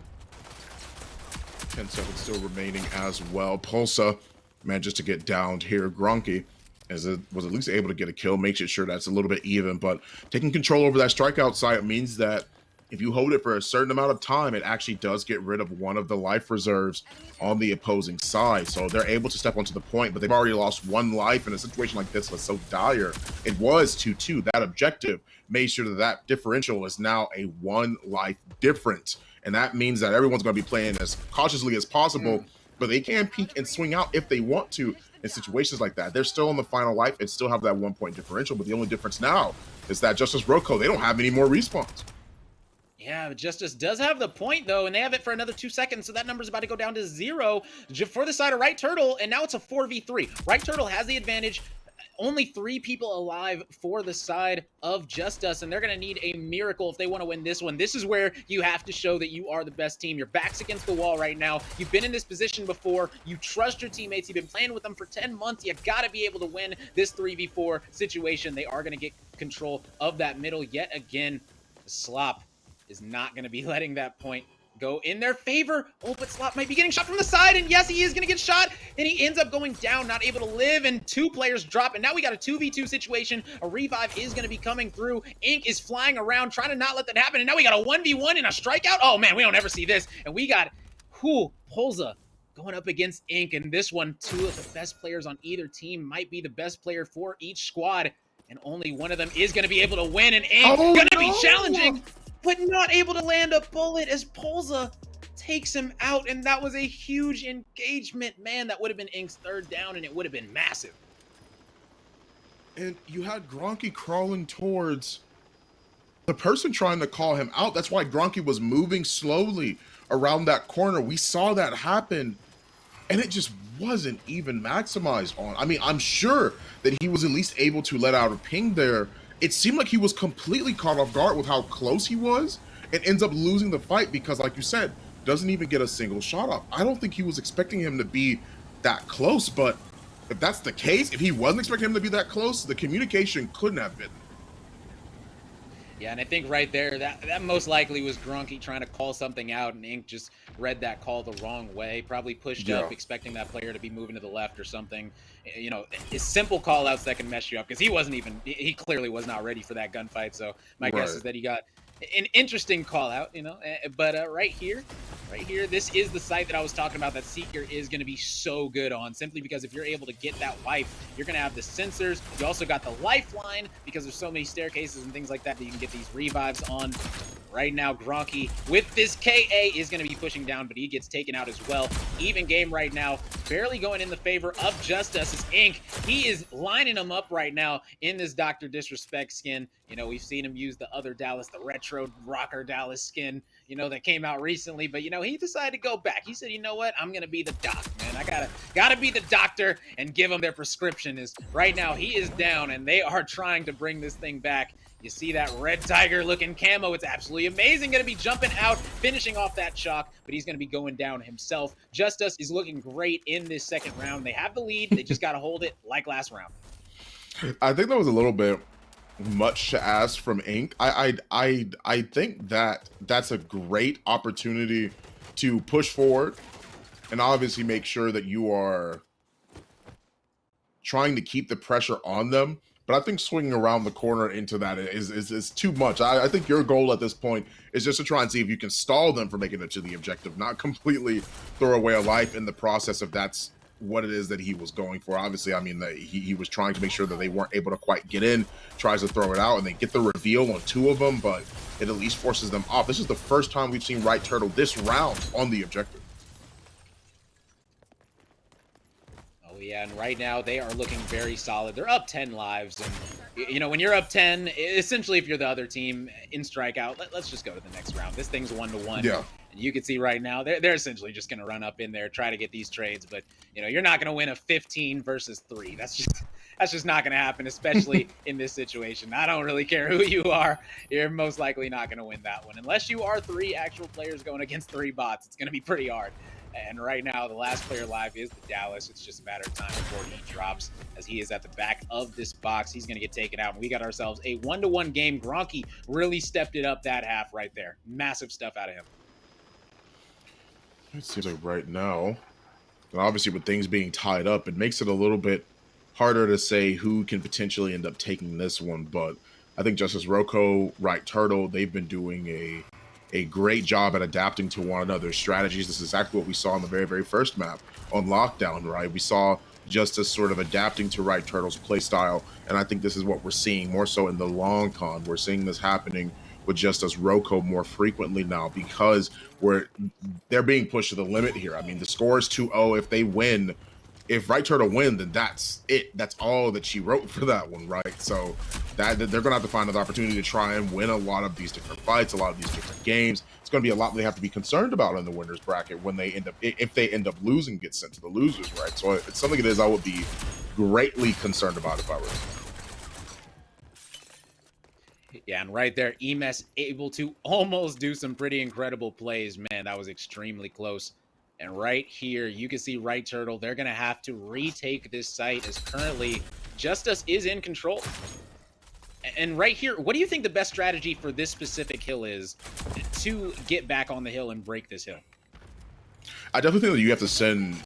10 seconds still remaining as well. Pulsa manages to get downed here. Gronky was at least able to get a kill, makes it sure that's a little bit even, but taking control over that strikeout site means that if you hold it for a certain amount of time, it actually does get rid of one of the life reserves on the opposing side. So they're able to step onto the point, but they've already lost 1 life, and a situation like this was so dire. It was 2-2. That objective made sure that differential is now a 1 life difference. And that means that everyone's going to be playing as cautiously as possible but they can peek and swing out if they want to in situations like that. They're still in the final life and still have that 1-point differential, but the only difference now is that Justus Roco, they don't have any more respawns. Yeah, Justus does have the point, though, and they have it for another 2 seconds, so that number's about to go down to 0 for the side of Right Turtle, and now it's a 4v3. Right Turtle has the advantage. Only 3 people alive for the side of Justus, and they're going to need a miracle if they want to win this one. This is where you have to show that you are the best team. Your back's against the wall right now. You've been in this position before. You trust your teammates. You've been playing with them for 10 months. You got to be able to win this 3v4 situation. They are going to get control of that middle yet again. The Slop is not going to be letting that point go in their favor. Oh, but Slop might be getting shot from the side, and yes, he is going to get shot, and he ends up going down, not able to live, and 2 players drop, and now we got a 2v2 situation. A revive is going to be coming through. Ink is flying around, trying to not let that happen, and now we got a 1v1 and a strikeout. Oh, man, we don't ever see this, and we got, Polza going up against Ink, and this one, 2 of the best players on either team, might be the best player for each squad, and only one of them is going to be able to win, and Ink going to be challenging, but not able to land a bullet as Polza takes him out, and that was a huge engagement. Man, that would have been Ink's 3rd down, and it would have been massive. And you had Gronky crawling towards the person trying to call him out. That's why Gronky was moving slowly around that corner. We saw that happen, and it just wasn't even maximized on. I mean, I'm sure that he was at least able to let out a ping there. It seemed like he was completely caught off guard with how close he was and ends up losing the fight because, like you said, doesn't even get a single shot off. I don't think he was expecting him to be that close, but if that's the case, if he wasn't expecting him to be that close, the communication couldn't have been. Yeah, and I think right there, that most likely was Gronky trying to call something out, and Ink just read that call the wrong way. Probably pushed up, expecting that player to be moving to the left or something. You know, it's simple call-outs that can mess you up, because he clearly was not ready for that gunfight. So my guess is that he got an interesting call-out, you know. But right here, this is the site that I was talking about that Seeker is going to be so good on, simply because if you're able to get that wipe, you're going to have the sensors. You also got the lifeline, because there's so many staircases and things like that that you can get these revives on. Right now, Gronky with this KA is going to be pushing down, but he gets taken out as well. Even game right now, barely going in the favor of Justus as Ink. He is lining him up right now in this Dr. Disrespect skin. You know, we've seen him use the other Dallas, the retro rocker Dallas skin, you know, that came out recently. But, you know, he decided to go back. He said, you know what? I'm going to be the doc, man. I gotta be the doctor and give them their prescription. Is right now he is down, and they are trying to bring this thing back. You see that red tiger looking camo. It's absolutely amazing. Going to be jumping out, finishing off that chalk, but he's going to be going down himself. Justus is looking great in this 2nd round. They have the lead. They just got to hold it like last round. I think that was a little bit much to ask from Ink. I think that that's a great opportunity to push forward and obviously make sure that you are trying to keep the pressure on them. But I think swinging around the corner into that is too much. I think your goal at this point is just to try and see if you can stall them from making it to the objective, not completely throw away a life in the process if that's what it is that he was going for. Obviously, I mean, he was trying to make sure that they weren't able to quite get in, tries to throw it out, and they get the reveal on 2 of them, but it at least forces them off. This is the first time we've seen Right Turtle this round on the objective. Yeah, and right now they are looking very solid. They're up 10 lives, and you know, when you're up 10, essentially if you're the other team in strikeout, let's just go to the next round. This thing's 1-1. Yeah. And you can see right now they're essentially just going to run up in there, try to get these trades, but you know, you're not going to win a 15 versus 3. That's just not going to happen, especially in this situation. I don't really care who you are. You're most likely not going to win that one unless you are 3 actual players going against 3 bots. It's going to be pretty hard. And right now, the last player live is the Dallas. It's just a matter of time before he drops, as he is at the back of this box. He's going to get taken out, and we got ourselves a 1-1 game. Gronky really stepped it up that half right there. Massive stuff out of him. It seems like right now, and obviously with things being tied up, it makes it a little bit harder to say who can potentially end up taking this one. But I think Justus Roco, Right Turtle, they've been doing a great job at adapting to one another's strategies. This is exactly what we saw in the very, very first map on Lockdown, right? We saw Justus sort of adapting to Right Turtle's play style, and I think this is what we're seeing more so in the long con. We're seeing this happening with Justus Roco more frequently now because they're being pushed to the limit here. I mean, the score is 2-0. If they win, if Right Turtle win, then that's it. That's all that she wrote for that one, right? So that they're going to have to find an opportunity to try and win a lot of these different fights, a lot of these different games. It's going to be a lot they have to be concerned about in the winners bracket when they end up, if they end up losing, get sent to the losers, right? So it's something it is I would be greatly concerned about if I were. Yeah, and right there, Emes able to almost do some pretty incredible plays. Man, that was extremely close. And right here, you can see Right Turtle. They're going to have to retake this site as currently Justus is in control. And right here, what do you think the best strategy for this specific hill is to get back on the hill and break this hill? I definitely think that you have to send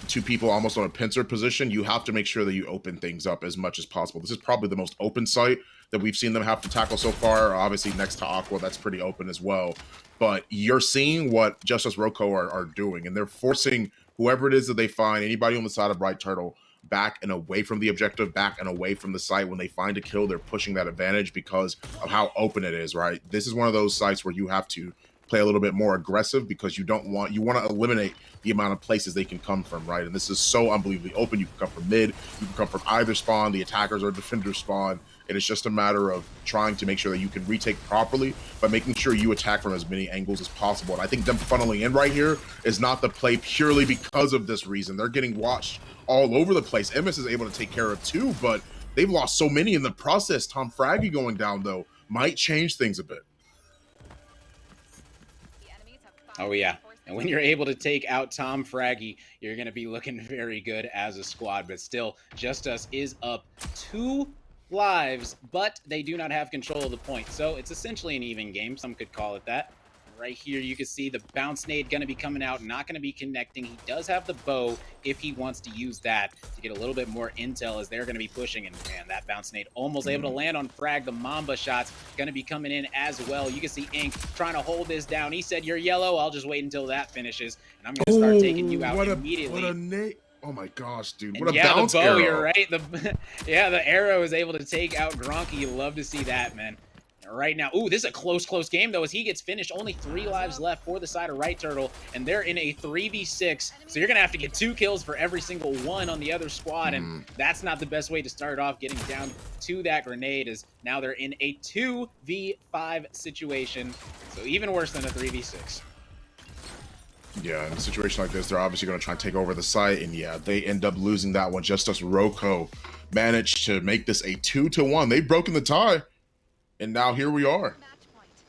two people almost on a pincer position. You have to make sure that you open things up as much as possible. This is probably the most open site that we've seen them have to tackle so far. Obviously, next to Aqua, that's pretty open as well. But you're seeing what Justus Roco are doing, and they're forcing whoever it is that they find, anybody on the side of Bright Turtle, back and away from the objective, back and away from the site. When they find a kill, they're pushing that advantage because of how open it is, right? This is one of those sites where you have to play a little bit more aggressive because you want to eliminate the amount of places they can come from, right? And this is so unbelievably open. You can come from mid, you can come from either spawn, the attackers or defenders spawn. And it's just a matter of trying to make sure that you can retake properly by making sure you attack from as many angles as possible. And I think them funneling in right here is not the play purely because of this reason. They're getting watched all over the place. MS is able to take care of two, but they've lost so many in the process. Tom Fraggy going down, though, might change things a bit. Oh, yeah. And when you're able to take out Tom Fraggy, you're going to be looking very good as a squad. But still, Justus is up 2 lives, but they do not have control of the point. So it's essentially an even game. Some could call it that. Right here, you can see the bounce nade going to be coming out, not going to be connecting. He does have the bow if he wants to use that to get a little bit more intel as they're going to be pushing. And man, that bounce nade almost able to land on Frag. The Mamba shots going to be coming in as well. You can see Ink trying to hold this down. He said, "You're yellow. I'll just wait until that finishes, and I'm going to start taking you out immediately." What a nade. Oh my gosh, dude. What and a bounce the bow, arrow. You're right. The arrow is able to take out Gronky. You love to see that, man. Right now, ooh, this is a close game, though, as he gets finished. Only 3 lives left for the side of Right Turtle, and they're in a 3v6, so you're going to have to get 2 kills for every single one on the other squad, and that's not the best way to start off. Getting down to that grenade is now they're in a 2v5 situation, so even worse than a 3v6. Yeah, in a situation like this, they're obviously going to try and take over the site, and yeah, they end up losing that one. Justus Roco managed to make this a 2-1. They've broken the tie. And now here we are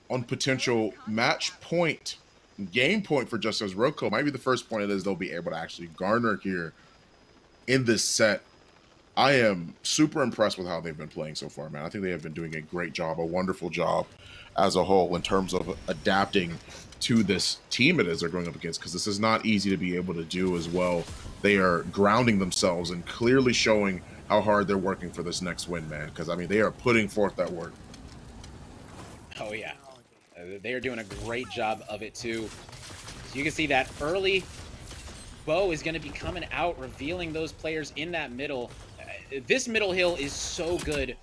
on potential match point, game point for Justus Roco. Might be the first point it is they'll be able to actually garner here in this set. I am super impressed with how they've been playing so far, man. I think they have been doing a great job, a wonderful job as a whole in terms of adapting to this team it is they're going up against, because this is not easy to be able to do as well. They are grounding themselves and clearly showing how hard they're working for this next win, man, because, I mean, they are putting forth that work. Oh, yeah. They are doing a great job of it, too. So you can see that early bow is going to be coming out, revealing those players in that middle. This middle hill is so good,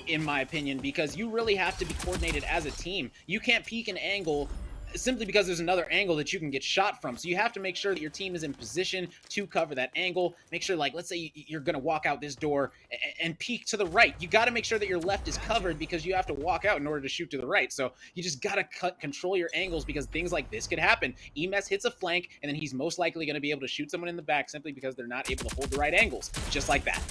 in my opinion, because you really have to be coordinated as a team. You can't peek an angle simply because there's another angle that you can get shot from. So you have to make sure that your team is in position to cover that angle. Make sure, like, let's say you're going to walk out this door and peek to the right. You got to make sure that your left is covered because you have to walk out in order to shoot to the right. So you just got to control your angles because things like this could happen. Emes hits a flank, and then he's most likely going to be able to shoot someone in the back simply because they're not able to hold the right angles, just like that.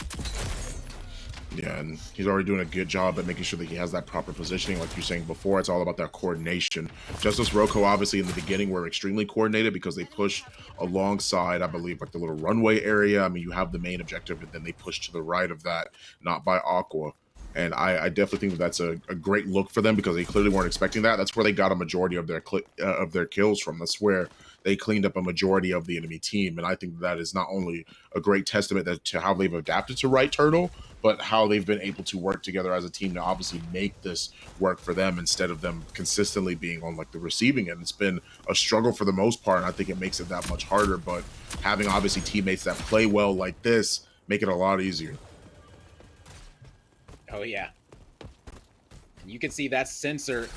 Yeah, and he's already doing a good job at making sure that he has that proper positioning. Like you're saying before, it's all about that coordination. Justus Roco, obviously, in the beginning, were extremely coordinated because they pushed alongside, I believe, like the little runway area. I mean, you have the main objective, but then they push to the right of that, not by Aqua. And I definitely think that's a great look for them because they clearly weren't expecting that. That's where they got a majority of their kills from. That's where they cleaned up a majority of the enemy team. And I think that is not only a great testament to how they've adapted to Right Turtle, but how they've been able to work together as a team to obviously make this work for them instead of them consistently being on like the receiving end. It's been a struggle for the most part, and I think it makes it that much harder. But having obviously teammates that play well like this make it a lot easier. Oh, yeah. And you can see that sensor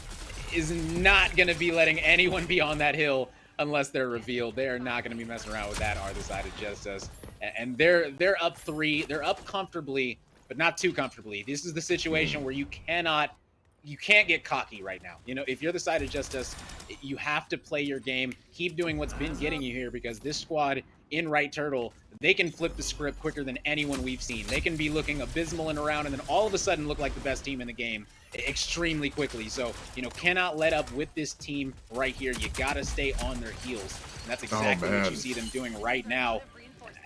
is not going to be letting anyone be on that hill unless they're revealed. They are not going to be messing around with that, are the side of Justus. And they're up 3. They're up comfortably, but not too comfortably. This is the situation where you can't get cocky right now. You know, if you're the side of Justus, you have to play your game, keep doing what's been getting you here, because this squad in Right Turtle, they can flip the script quicker than anyone we've seen. They can be looking abysmal in a round and then all of a sudden look like the best team in the game extremely quickly. So, you know, cannot let up with this team right here. You got to stay on their heels. And that's exactly what you see them doing right now.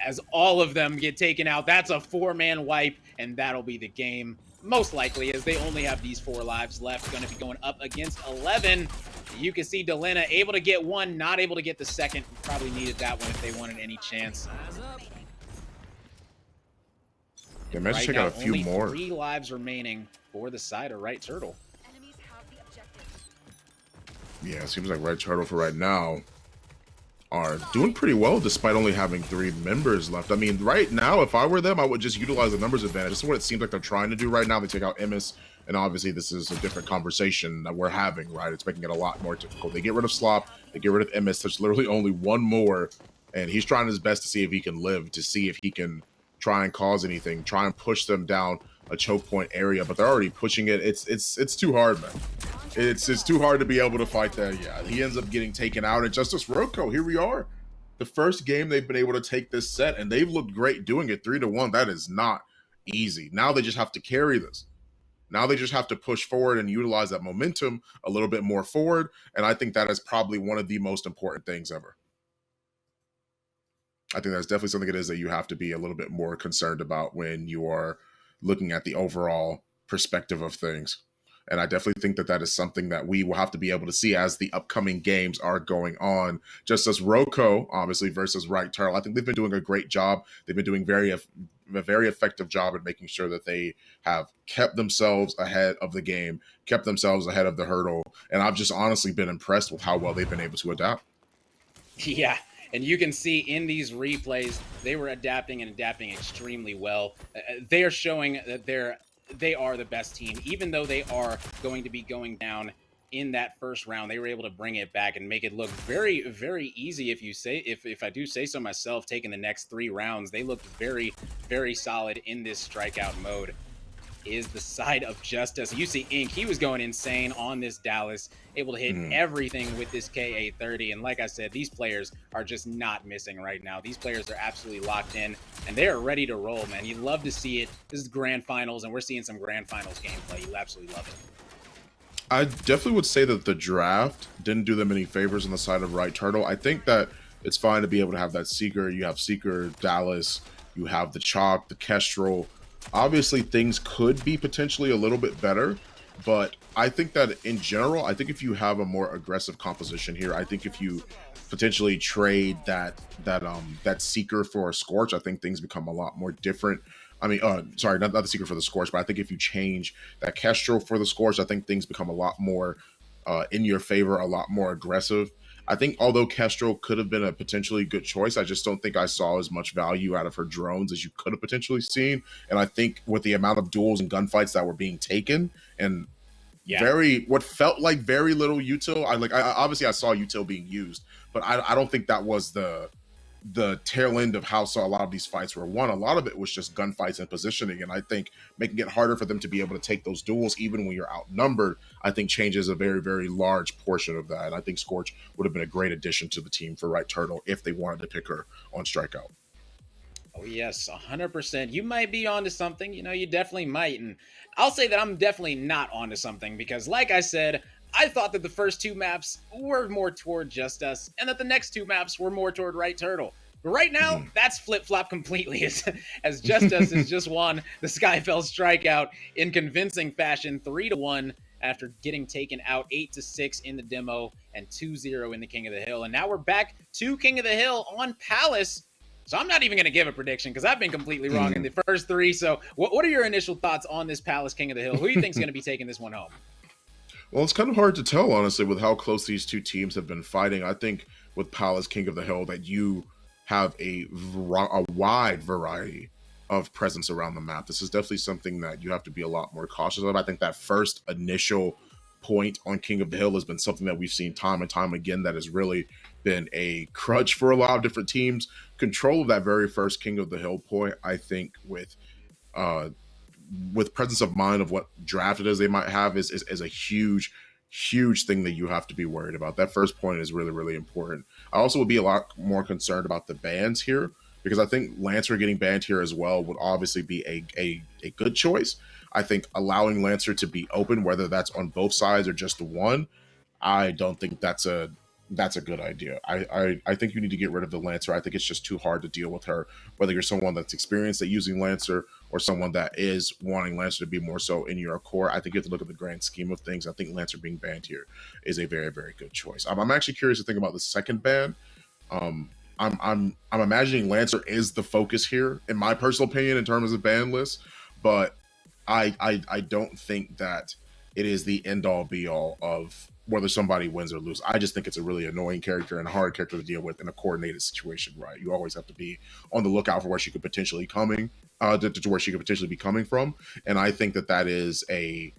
As all of them get taken out, that's a 4-man wipe, and that'll be the game. Most likely, as they only have these 4 lives left, going to be going up against 11. You can see Delena able to get 1, not able to get the second. Probably needed that one if they wanted any chance. They managed to take out a few more. 3 lives remaining for the side of Right Turtle. Yeah, it seems like Right Turtle for right now are doing pretty well despite only having 3 members left. I mean, right now, if I were them, I would just utilize the numbers advantage. This is what it seems like they're trying to do right now. They take out Emis, and obviously this is a different conversation that we're having, right? It's making it a lot more difficult. They get rid of Slop, they get rid of Emis. There's literally only 1 more, and he's trying his best to see if he can live, to see if he can try and cause anything, try and push them down a choke point area, but they're already pushing it. It's too hard, man. It's too hard to be able to fight that. Yeah, he ends up getting taken out. And Justus Roco, here we are. The first game they've been able to take this set, and they've looked great doing it 3-1. That is not easy. Now they just have to carry this. Now they just have to push forward and utilize that momentum a little bit more forward. And I think that is probably one of the most important things ever. I think that's definitely something it is that you have to be a little bit more concerned about when you are looking at the overall perspective of things. And I definitely think that that is something that we will have to be able to see as the upcoming games are going on. Justus Roco, obviously, versus Right Turtle. I think they've been doing a great job. They've been doing a very effective job at making sure that they have kept themselves ahead of the game, kept themselves ahead of the hurdle. And I've just honestly been impressed with how well they've been able to adapt. Yeah. And you can see in these replays, they were adapting extremely well. They are showing that they are the best team, even though they are going to be going down in that first round. They were able to bring it back and make it look very, very easy. If I do say so myself, taking the next 3 rounds, they looked very, very solid in this strikeout mode. Is the side of Justus. You see Ink, he was going insane on this Dallas, able to hit everything with this KA-30. And like I said, these players are just not missing right now. These players are absolutely locked in, and they are ready to roll, man. You love to see it. This is grand finals, and we're seeing some grand finals gameplay. You absolutely love it. I definitely would say that the draft didn't do them any favors on the side of Right Turtle. I think that it's fine to be able to have that Seeker. You have Seeker, Dallas, you have the Chalk, the Kestrel. Obviously, things could be potentially a little bit better, but I think that in general, I think if you have a more aggressive composition here, I think if you potentially trade that Seeker for a Scorch, I think things become a lot more different. I mean, sorry, not the Seeker for the Scorch, but I think if you change that Kestrel for the Scorch, I think things become a lot more in your favor, a lot more aggressive. I think although Kestrel could have been a potentially good choice, I just don't think I saw as much value out of her drones as you could have potentially seen. And I think with the amount of duels and gunfights that were being taken and what felt like very little util, obviously I saw util being used, but I don't think that was the tail end of how a lot of these fights were won. A lot of it was just gunfights and positioning, and I think making it harder for them to be able to take those duels even when you're outnumbered, I think changes a very, very large portion of that. And I think Scorch would have been a great addition to the team for Right Turtle if they wanted to pick her on Strikeout. Oh yes, 100%. You might be onto something, you know, you definitely might. And I'll say that I'm definitely not onto something because like I said, I thought that the first 2 maps were more toward Justus and that the next 2 maps were more toward Right Turtle. But right now, that's flip-flop completely as Justus has just won the Skyfell Strikeout in convincing fashion 3-1 after getting taken out 8-6 in the demo and 2-0 in the King of the Hill. And now we're back to King of the Hill on Palace. So I'm not even going to give a prediction because I've been completely wrong in the first 3. So what are your initial thoughts on this Palace King of the Hill? Who do you think is going to be taking this one home? Well, it's kind of hard to tell, honestly, with how close these 2 teams have been fighting. I think with Palace King of the Hill that you have a wide variety of presence around the map. This is definitely something that you have to be a lot more cautious of. I think that first initial point on King of the Hill has been something that we've seen time and time again that has really been a crutch for a lot of different teams. Control of that very first King of the Hill point, I think, uh, with presence of mind of what draft it is they might have is a huge thing that you have to be worried about. That first point is really, really important. I also would be a lot more concerned about the bans here, because I think Lancer getting banned here as well would obviously be a good choice. I think allowing Lancer to be open, whether that's on both sides or just the one, I don't think that's a good idea. I think you need to get rid of the Lancer. I think it's just too hard to deal with her, whether you're someone that's experienced at using Lancer or someone that is wanting Lancer to be more so in your core. I think you have to look at the grand scheme of things. I think Lancer being banned here is a very, very good choice. I'm actually curious to think about the second ban. I'm imagining Lancer is the focus here, in my personal opinion, in terms of ban list, but I don't think that it is the end all be all of whether somebody wins or loses. I just think it's a really annoying character and a hard character to deal with in a coordinated situation, right? You always have to be on the lookout for where she could potentially to where she could potentially be coming from, and I think that is a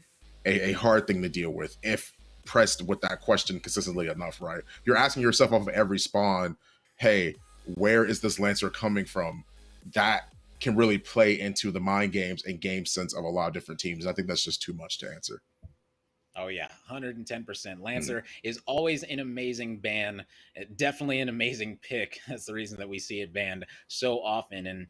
hard thing to deal with if pressed with that question consistently enough, right? You're asking yourself off of every spawn, hey, where is this Lancer coming from? That can really play into the mind games and game sense of a lot of different teams. I think that's just too much to answer. Oh yeah, 110%. Lancer is always an amazing ban, definitely an amazing pick. That's the reason that we see it banned so often. And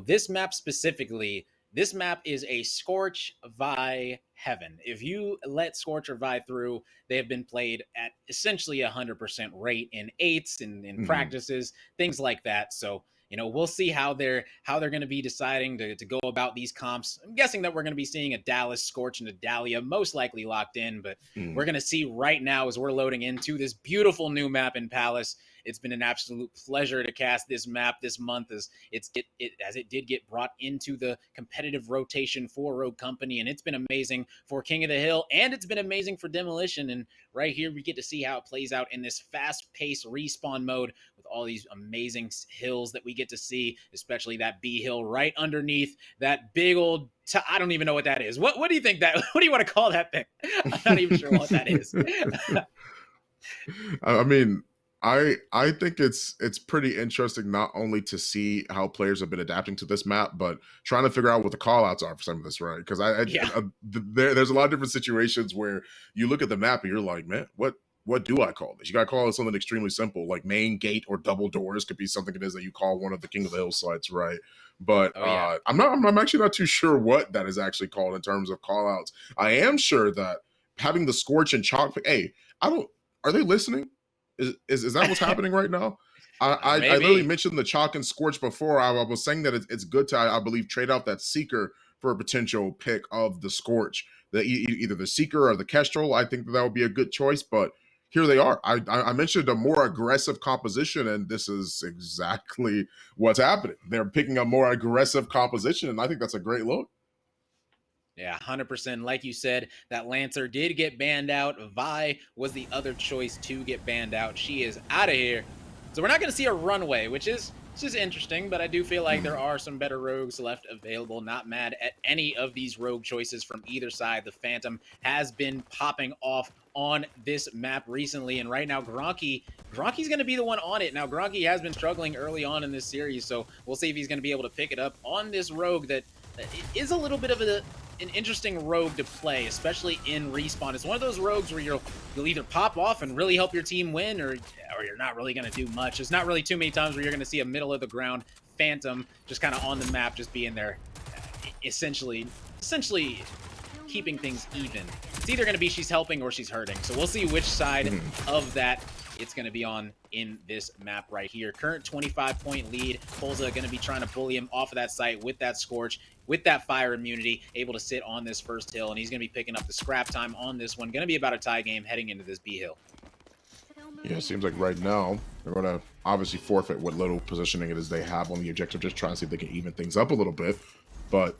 this map specifically, this map is a Scorch Vi heaven. If you let Scorch or Vi through, they have been played at essentially 100% rate in eights and in practices, things like that. So we'll see how they're going to be deciding to go about these comps. I'm guessing that we're going to be seeing a Dallas, Scorch, and a Dahlia most likely locked in, but we're going to see right now as we're loading into this beautiful new map in Palace. It's been an absolute pleasure to cast this map this month as it did get brought into the competitive rotation for Rogue Company, and it's been amazing for King of the Hill, and it's been amazing for Demolition. And right here we get to see how it plays out in this fast-paced respawn mode with all these amazing hills that we get to see, especially that B hill right underneath that big old I don't even know what that is. What do you think that? What do you want to call that thing? I'm not even sure what that is. I mean, I think it's pretty interesting not only to see how players have been adapting to this map, but trying to figure out what the call outs are for some of this, right? Because there's a lot of different situations where you look at the map and you're like, man, what do I call this? You got to call it something extremely simple, like main gate or double doors could be something it is that you call one of the King of the Hill sites, right? But I'm actually not too sure what that is actually called in terms of call outs. I am sure that having the Scorch and Chalk, hey, are they listening? Is that what's happening right now? I literally mentioned the Chalk and Scorch before. I was saying that it's good to, I believe, trade out that Seeker for a potential pick of the Scorch. Either the Seeker or the Kestrel. I think that would be a good choice, but here they are. I mentioned a more aggressive composition, and this is exactly what's happening. They're picking a more aggressive composition, and I think that's a great look. Yeah, 100%. Like you said, that Lancer did get banned out. Vi was the other choice to get banned out. She is out of here. So we're not going to see a runway, which is just interesting, but I do feel like there are some better rogues left available. Not mad at any of these rogue choices from either side. The Phantom has been popping off on this map recently, and right now Gronky's going to be the one on it. Now, Gronky has been struggling early on in this series, so we'll see if he's going to be able to pick it up on this rogue that is a little bit of an interesting rogue to play, especially in respawn. It's one of those rogues where you'll either pop off and really help your team win, or you're not really going to do much. There's not really too many times where you're going to see a middle of the ground Phantom just kind of on the map, just being there, essentially keeping things even. It's either going to be she's helping or she's hurting. So we'll see which side of that it's going to be on in this map right here. Current 25-point lead. Polza going to be trying to bully him off of that site with that Scorch, with that fire immunity, able to sit on this first hill, and he's going to be picking up the scrap time on this one. Going to be about a tie game heading into this B hill. Yeah, it seems like right now they're going to obviously forfeit what little positioning it is they have on the objective, just trying to see if they can even things up a little bit. But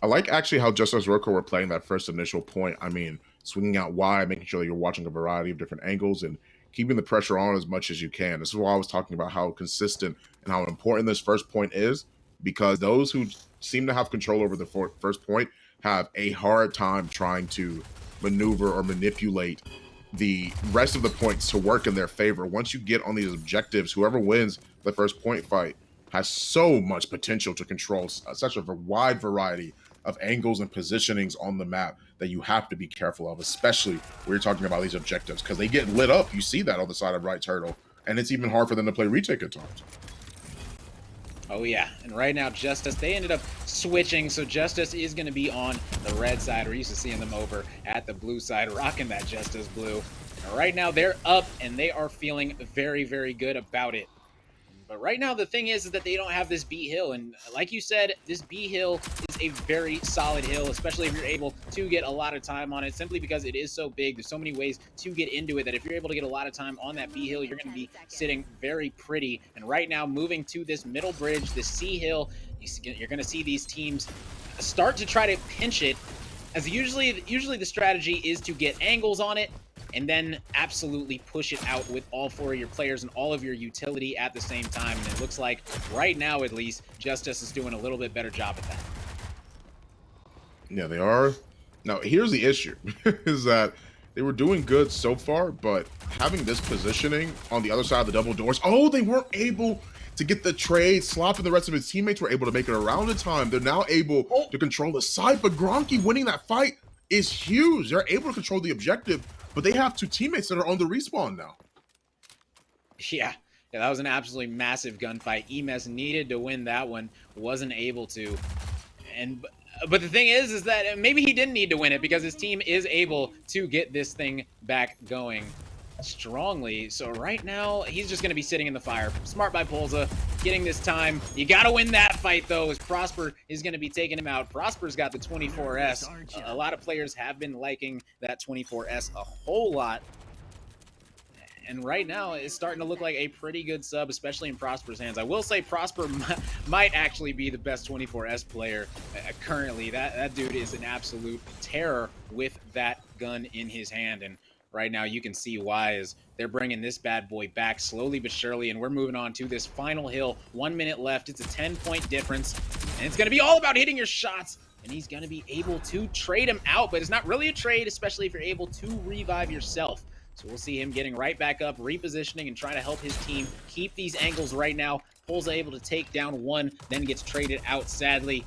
I like actually how Justus Roco were playing that first initial point. I mean, swinging out wide, making sure that you're watching a variety of different angles and keeping the pressure on as much as you can. This is why I was talking about how consistent and how important this first point is, because those who seem to have control over the first point have a hard time trying to maneuver or manipulate the rest of the points to work in their favor. Once you get on these objectives, whoever wins the first point fight has so much potential to control such a wide variety of angles and positionings on the map that you have to be careful of, especially when you're talking about these objectives, because they get lit up. You see that on the side of right turtle, and it's even hard for them to play retake at times. Oh yeah, and right now Justus, they ended up switching, so Justus is going to be on the red side. We're used to seeing them over at the blue side, rocking that Justus blue. And right now they're up, and they are feeling very, very good about it. But right now the thing is that they don't have this B hill, and like you said, this B hill is a very solid hill, especially if you're able to get a lot of time on it, simply because it is so big. There's so many ways to get into it that if you're able to get a lot of time on that B hill, you're going to be sitting very pretty. And right now, moving to this middle bridge, this C hill, you're going to see these teams start to try to pinch it, as usually the strategy is to get angles on it and then absolutely push it out with all 4 of your players and all of your utility at the same time. And it looks like right now, at least, Justus is doing a little bit better job at that. Yeah, they are. Now, here's the issue, is that they were doing good so far, but having this positioning on the other side of the double doors, they weren't able to get the trade. Slop and the rest of his teammates were able to make it around in time. They're now able to control the side, but Gronky winning that fight is huge. They're able to control the objective, but they have 2 teammates that are on the respawn now. Yeah, that was an absolutely massive gunfight. Emes needed to win that one, wasn't able to. But the thing is that maybe he didn't need to win it, because his team is able to get this thing back going strongly. So right now, he's just going to be sitting in the fire. Smart by Polza, getting this time. You got to win that fight, though, as Prosper is going to be taking him out. Prosper's got the 24S. A lot of players have been liking that 24S a whole lot. And right now, it's starting to look like a pretty good sub, especially in Prosper's hands. I will say Prosper might actually be the best 24S player currently. That dude is an absolute terror with that gun in his hand. And right now, you can see why, as they're bringing this bad boy back slowly but surely. And we're moving on to this final hill. 1 minute left. It's a 10-point difference. And it's going to be all about hitting your shots. And he's going to be able to trade him out. But it's not really a trade, especially if you're able to revive yourself. So we'll see him getting right back up, repositioning, and trying to help his team keep these angles right now. Polza able to take down one, then gets traded out, sadly.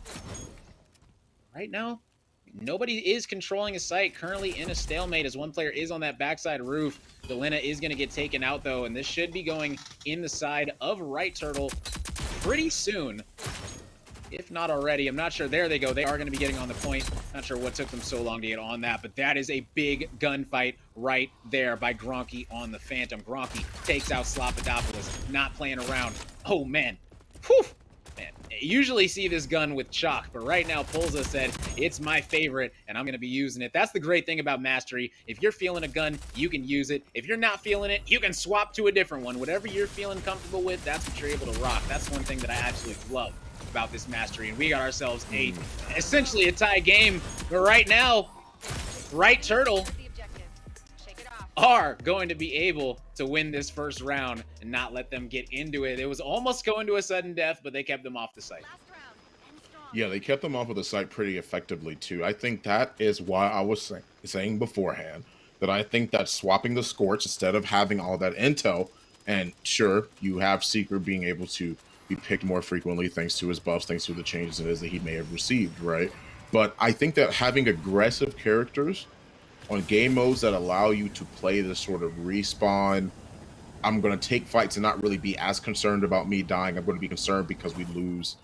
Right now, nobody is controlling a site, currently in a stalemate, as one player is on that backside roof. Delena is going to get taken out, though, and this should be going in the side of right turtle pretty soon. If not already, I'm not sure. There they go. They are going to be getting on the point. Not sure what took them so long to get on that, but that is a big gunfight right there by Gronky on the Phantom. Gronky takes out Slopadopoulos, not playing around. Oh, man. Whew. Man, I usually see this gun with chalk, but right now Polza said, it's my favorite, and I'm going to be using it. That's the great thing about Mastery. If you're feeling a gun, you can use it. If you're not feeling it, you can swap to a different one. Whatever you're feeling comfortable with, that's what you're able to rock. That's one thing that I absolutely love about this Mastery, and we got ourselves essentially a tie game. But right now, right turtle are going to be able to win this first round and not let them get into it. It was almost going to a sudden death, but they kept them off the site. Yeah, they kept them off of the site pretty effectively too. I think that is why I was saying beforehand that I think that swapping the Scorch instead of having all that intel, and sure, you have Seeker being able to be picked more frequently thanks to his buffs, thanks to the changes it is that he may have received, right? But I think that having aggressive characters on game modes that allow you to play this sort of respawn, I'm going to take fights and not really be as concerned about me dying. I'm going to be concerned because we lose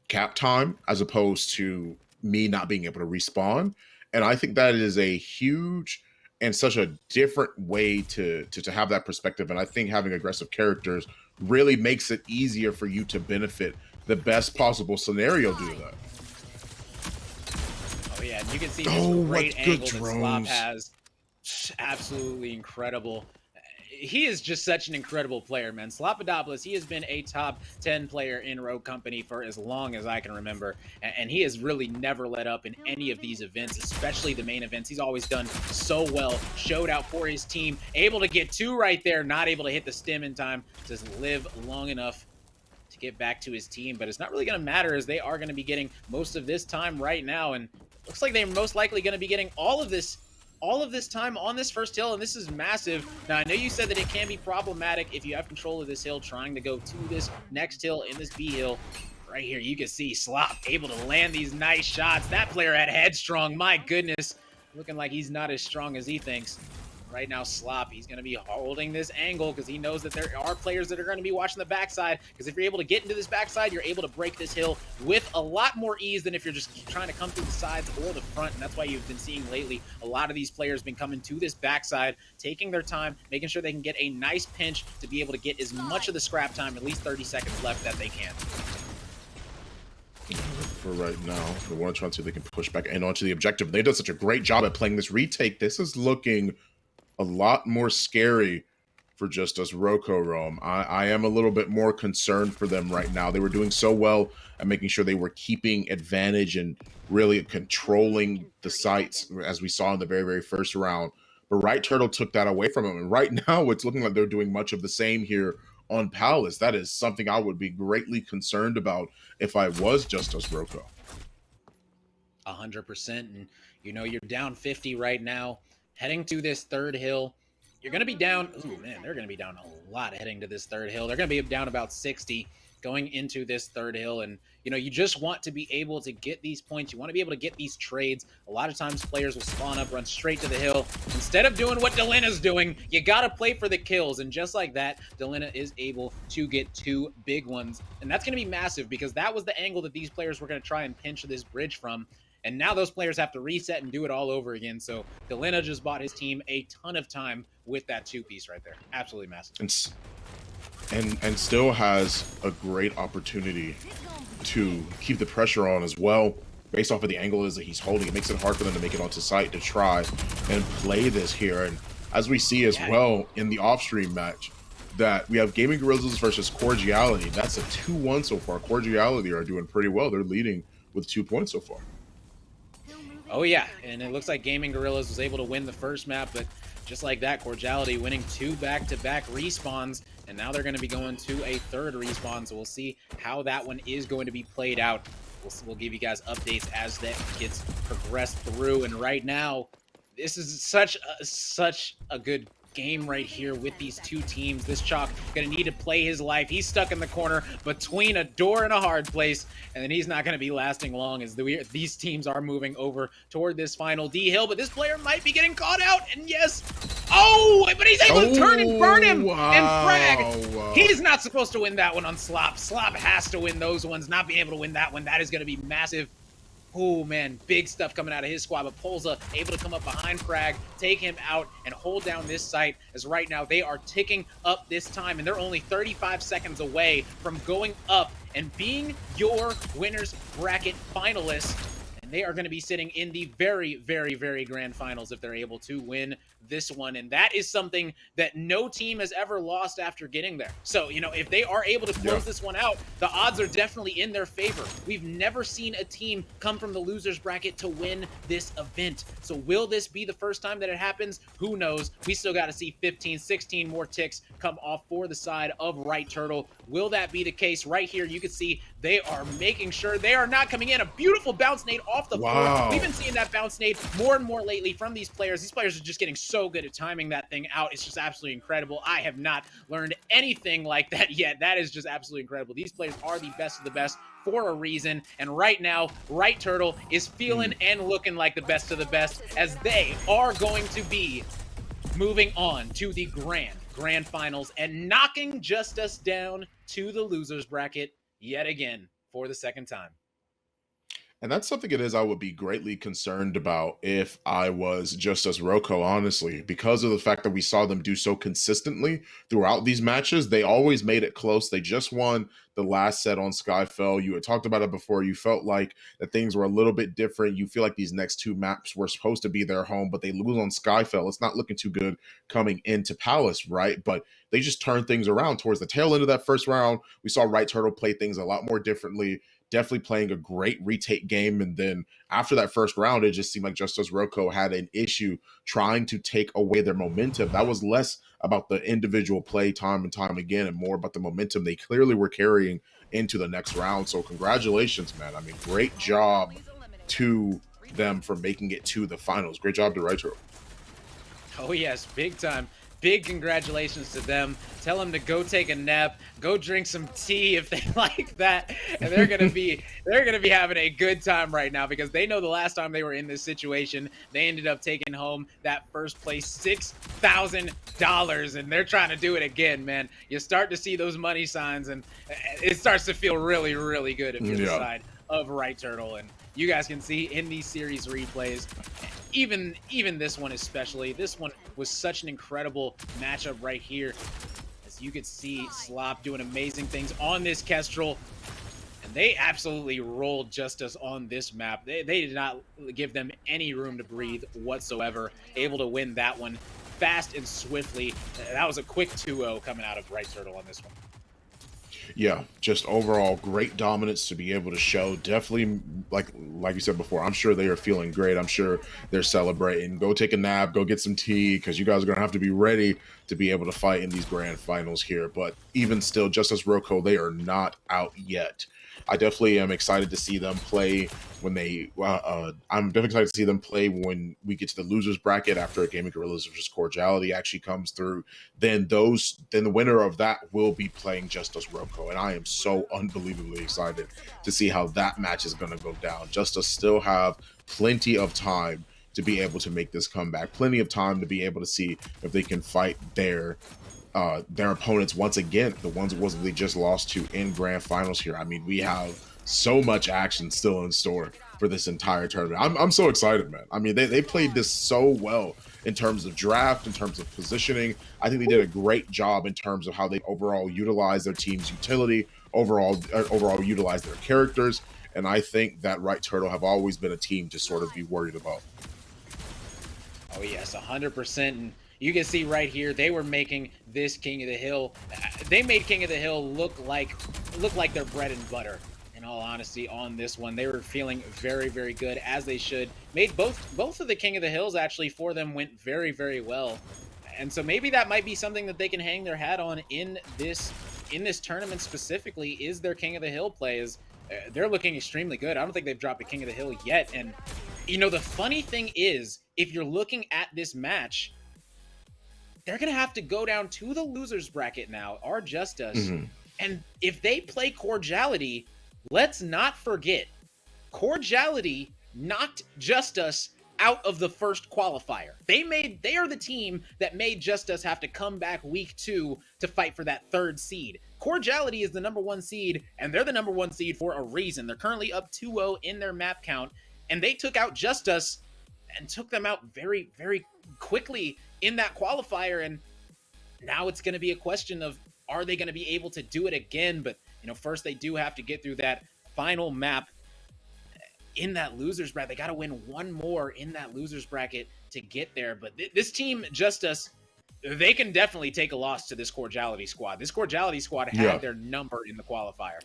cap time as opposed to me not being able to respawn. And I think that is a huge and such a different way to have that perspective. And I think having aggressive characters really makes it easier for you to benefit the best possible scenario due to that. Oh yeah, and you can see this great angle that Slop has. Absolutely incredible. He is just such an incredible player, man. Slopadopoulos, he has been a top 10 player in Rogue Company for as long as I can remember, and he has really never let up in any of these events, especially the main events. He's always done so well, showed out for his team, able to get 2 right there, not able to hit the stim in time, just live long enough to get back to his team. But it's not really going to matter, as they are going to be getting most of this time right now, and looks like they're most likely going to be getting all of this time on this first hill, and this is massive. Now, I know you said that it can be problematic if you have control of this hill, trying to go to this next hill in this B hill. Right here, you can see Slop able to land these nice shots. That player had Headstrong, my goodness. Looking like he's not as strong as he thinks. Right now, Slop, he's going to be holding this angle because he knows that there are players that are going to be watching the backside, because if you're able to get into this backside, you're able to break this hill with a lot more ease than if you're just trying to come through the sides or the front, and that's why you've been seeing lately a lot of these players been coming to this backside, taking their time, making sure they can get a nice pinch to be able to get as much of the scrap time, at least 30 seconds left, that they can. For right now, they want to try to see if they can push back and onto the objective. They've done such a great job at playing this retake. This is looking a lot more scary for Justus Roco, Rome. I am a little bit more concerned for them right now. They were doing so well at making sure they were keeping advantage and really controlling the sites, as we saw in the very, very first round. But Right Turtle took that away from them. And right now, it's looking like they're doing much of the same here on Palace. That is something I would be greatly concerned about if I was Justus Roco. 100%. And, you know, you're down 50 right now. Heading to this third hill, you're going to be down. Ooh, man, they're going to be down a lot heading to this third hill. They're going to be down about 60 going into this third hill. And, you know, you just want to be able to get these points. You want to be able to get these trades. A lot of times players will spawn up, run straight to the hill. Instead of doing what Delina's doing, you got to play for the kills. And just like that, Delina is able to get 2 big ones. And that's going to be massive, because that was the angle that these players were going to try and pinch this bridge from. And now those players have to reset and do it all over again. So Delina just bought his team a ton of time with that 2-piece right there. Absolutely massive. And still has a great opportunity to keep the pressure on as well, based off of the angle is that he's holding. It makes it hard for them to make it onto site to try and play this here. And as we see as well in the off-stream match, that we have Gaming Gorillas versus Cordiality. That's a 2-1 so far. Cordiality are doing pretty well. They're leading with 2 points so far. Oh, yeah, and it looks like Gaming Gorillas was able to win the first map, but just like that, Cordiality winning 2 back-to-back respawns, and now they're going to be going to a third respawn, so we'll see how that one is going to be played out. We'll give you guys updates as that gets progressed through, and right now, this is such a good game right here with these 2 teams. This Chalk gonna need to play his life. He's stuck in the corner between a door and a hard place, and then he's not gonna be lasting long as these teams are moving over toward this final D hill. But this player might be getting caught out, and yes, but he's able to turn and burn him and frag. He's not supposed to win that one on Slop. Slop has to win those ones. Not being able to win that one, that is gonna be massive. Oh, man, big stuff coming out of his squad, but Polza able to come up behind Frag, take him out, and hold down this site, as right now they are ticking up this time, and they're only 35 seconds away from going up and being your winners bracket finalists. And they are going to be sitting in the very, very, very grand finals if they're able to win this one. And that is something that no team has ever lost after getting there. So, you know, if they are able to close this one out, the odds are definitely in their favor. We've never seen a team come from the losers bracket to win this event. So will this be the first time that it happens? Who knows? We still got to see 15, 16 more ticks come off for the side of Right Turtle. Will that be the case? Right here, you can see they are making sure they are not coming in. A beautiful bounce nade off the floor. We've been seeing that bounce nade more and more lately from these players. These players are just getting so good at timing that thing out. It's just absolutely incredible. I have not learned anything like that yet. That is just absolutely incredible. These players are the best of the best for a reason. And right now, Right Turtle is feeling and looking like the best of the best, as they are going to be moving on to the grand finals and knocking Justus down to the losers bracket yet again for the second time. And that's something it is I would be greatly concerned about if I was Justus Roco, honestly, because of the fact that we saw them do so consistently throughout these matches. They always made it close. They just won the last set on Skyfell. You had talked about it before. You felt like that things were a little bit different. You feel like these next 2 maps were supposed to be their home, but they lose on Skyfell. It's not looking too good coming into Palace, right? But they just turned things around towards the tail end of that first round. We saw Right Turtle play things a lot more differently. Definitely playing a great retake game. And then after that first round, it just seemed like Justus Roco had an issue trying to take away their momentum. That was less about the individual play time and time again and more about the momentum they clearly were carrying into the next round. So congratulations, man. I mean, great job to them for making it to the finals. Great job to Right Turtle. Oh yes, big time. Big congratulations to them. Tell them to go take a nap, go drink some tea if they like that, and they're gonna be having a good time right now because they know the last time they were in this situation, they ended up taking home that first place $6,000, and they're trying to do it again, man. You start to see those money signs, and it starts to feel really, really good if you're the Yeah. side of Right Turtle. And you guys can see in these series replays, even this one especially, this one was such an incredible matchup right here. As you could see, Slop doing amazing things on this Kestrel, and they absolutely rolled Justus on this map. They did not give them any room to breathe whatsoever, able to win that one fast and swiftly. That was a quick 2-0 coming out of Right Turtle on this one. Yeah, just overall great dominance to be able to show. Definitely, like you said before, I'm sure they are feeling great. I'm sure they're celebrating. Go take a nap, go get some tea, because you guys are gonna have to be ready to be able to fight in these grand finals here. But even still, Justus Roco, they are not out yet. I definitely am excited to see them play when they. I'm definitely excited to see them play when we get to the losers bracket after Gaming Gorillas versus Cordiality actually comes through. Then the winner of that will be playing Justus Roco, and I am so unbelievably excited to see how that match is going to go down. Justus still have plenty of time to be able to make this comeback, plenty of time to be able to see if they can fight their opponents once again, the ones they just lost to in grand finals here. I mean, we have so much action still in store for this entire tournament. I'm so excited, man. I mean, they played this so well in terms of draft, in terms of positioning. I think they did a great job in terms of how they overall utilize their team's utility, overall utilize their characters. And I think that Right Turtle have always been a team to sort of be worried about. Oh yes, 100%. And you can see right here, they were making this King of the Hill. They made King of the Hill look like their bread and butter. In all honesty, on this one, they were feeling very, very good, as they should. Made both of the King of the Hills actually for them went very, very well. And so maybe that might be something that they can hang their hat on in this tournament specifically. Is their King of the Hill plays? They're looking extremely good. I don't think they've dropped a King of the Hill yet, and the funny thing is, if you're looking at this match, they're going to have to go down to the losers bracket now, our Justus. Mm-hmm. And if they play Cordiality, let's not forget, Cordiality knocked Justus out of the first qualifier. They are the team that made Justus have to come back week 2 to fight for that 3rd seed. Cordiality is the number 1 seed, and they're the number 1 seed for a reason. They're currently up 2-0 in their map count, and they took out Justus and took them out very, very quickly in that qualifier. And now it's going to be a question of, are they going to be able to do it again? But, first they do have to get through that final map in that losers bracket. They got to win one more in that losers bracket to get there. But this team, Justus, they can definitely take a loss to this Cordiality squad. This Cordiality squad had their number in the qualifier.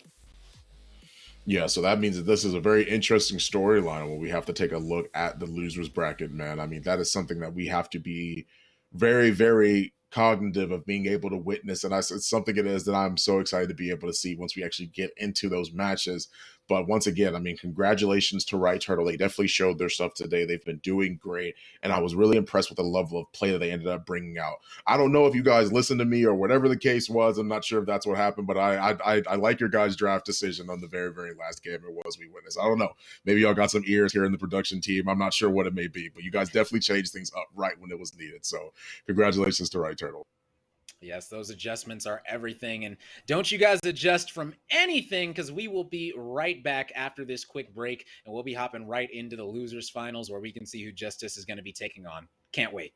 Yeah, so that means that this is a very interesting storyline when we have to take a look at the losers bracket, man. I mean, that is something that we have to be very, very cognitive of being able to witness. And it's something it is that I'm so excited to be able to see once we actually get into those matches. But once again, I mean, congratulations to Right Turtle. They definitely showed their stuff today. They've been doing great. And I was really impressed with the level of play that they ended up bringing out. I don't know if you guys listened to me or whatever the case was. I'm not sure if that's what happened, but I like your guys' draft decision on the very, very last game it was we witnessed. I don't know. Maybe y'all got some ears here in the production team. I'm not sure what it may be, but you guys definitely changed things up right when it was needed. So congratulations to Right Turtle. Yes, those adjustments are everything. And don't you guys adjust from anything, because we will be right back after this quick break, and we'll be hopping right into the losers finals where we can see who Justus is going to be taking on. Can't wait.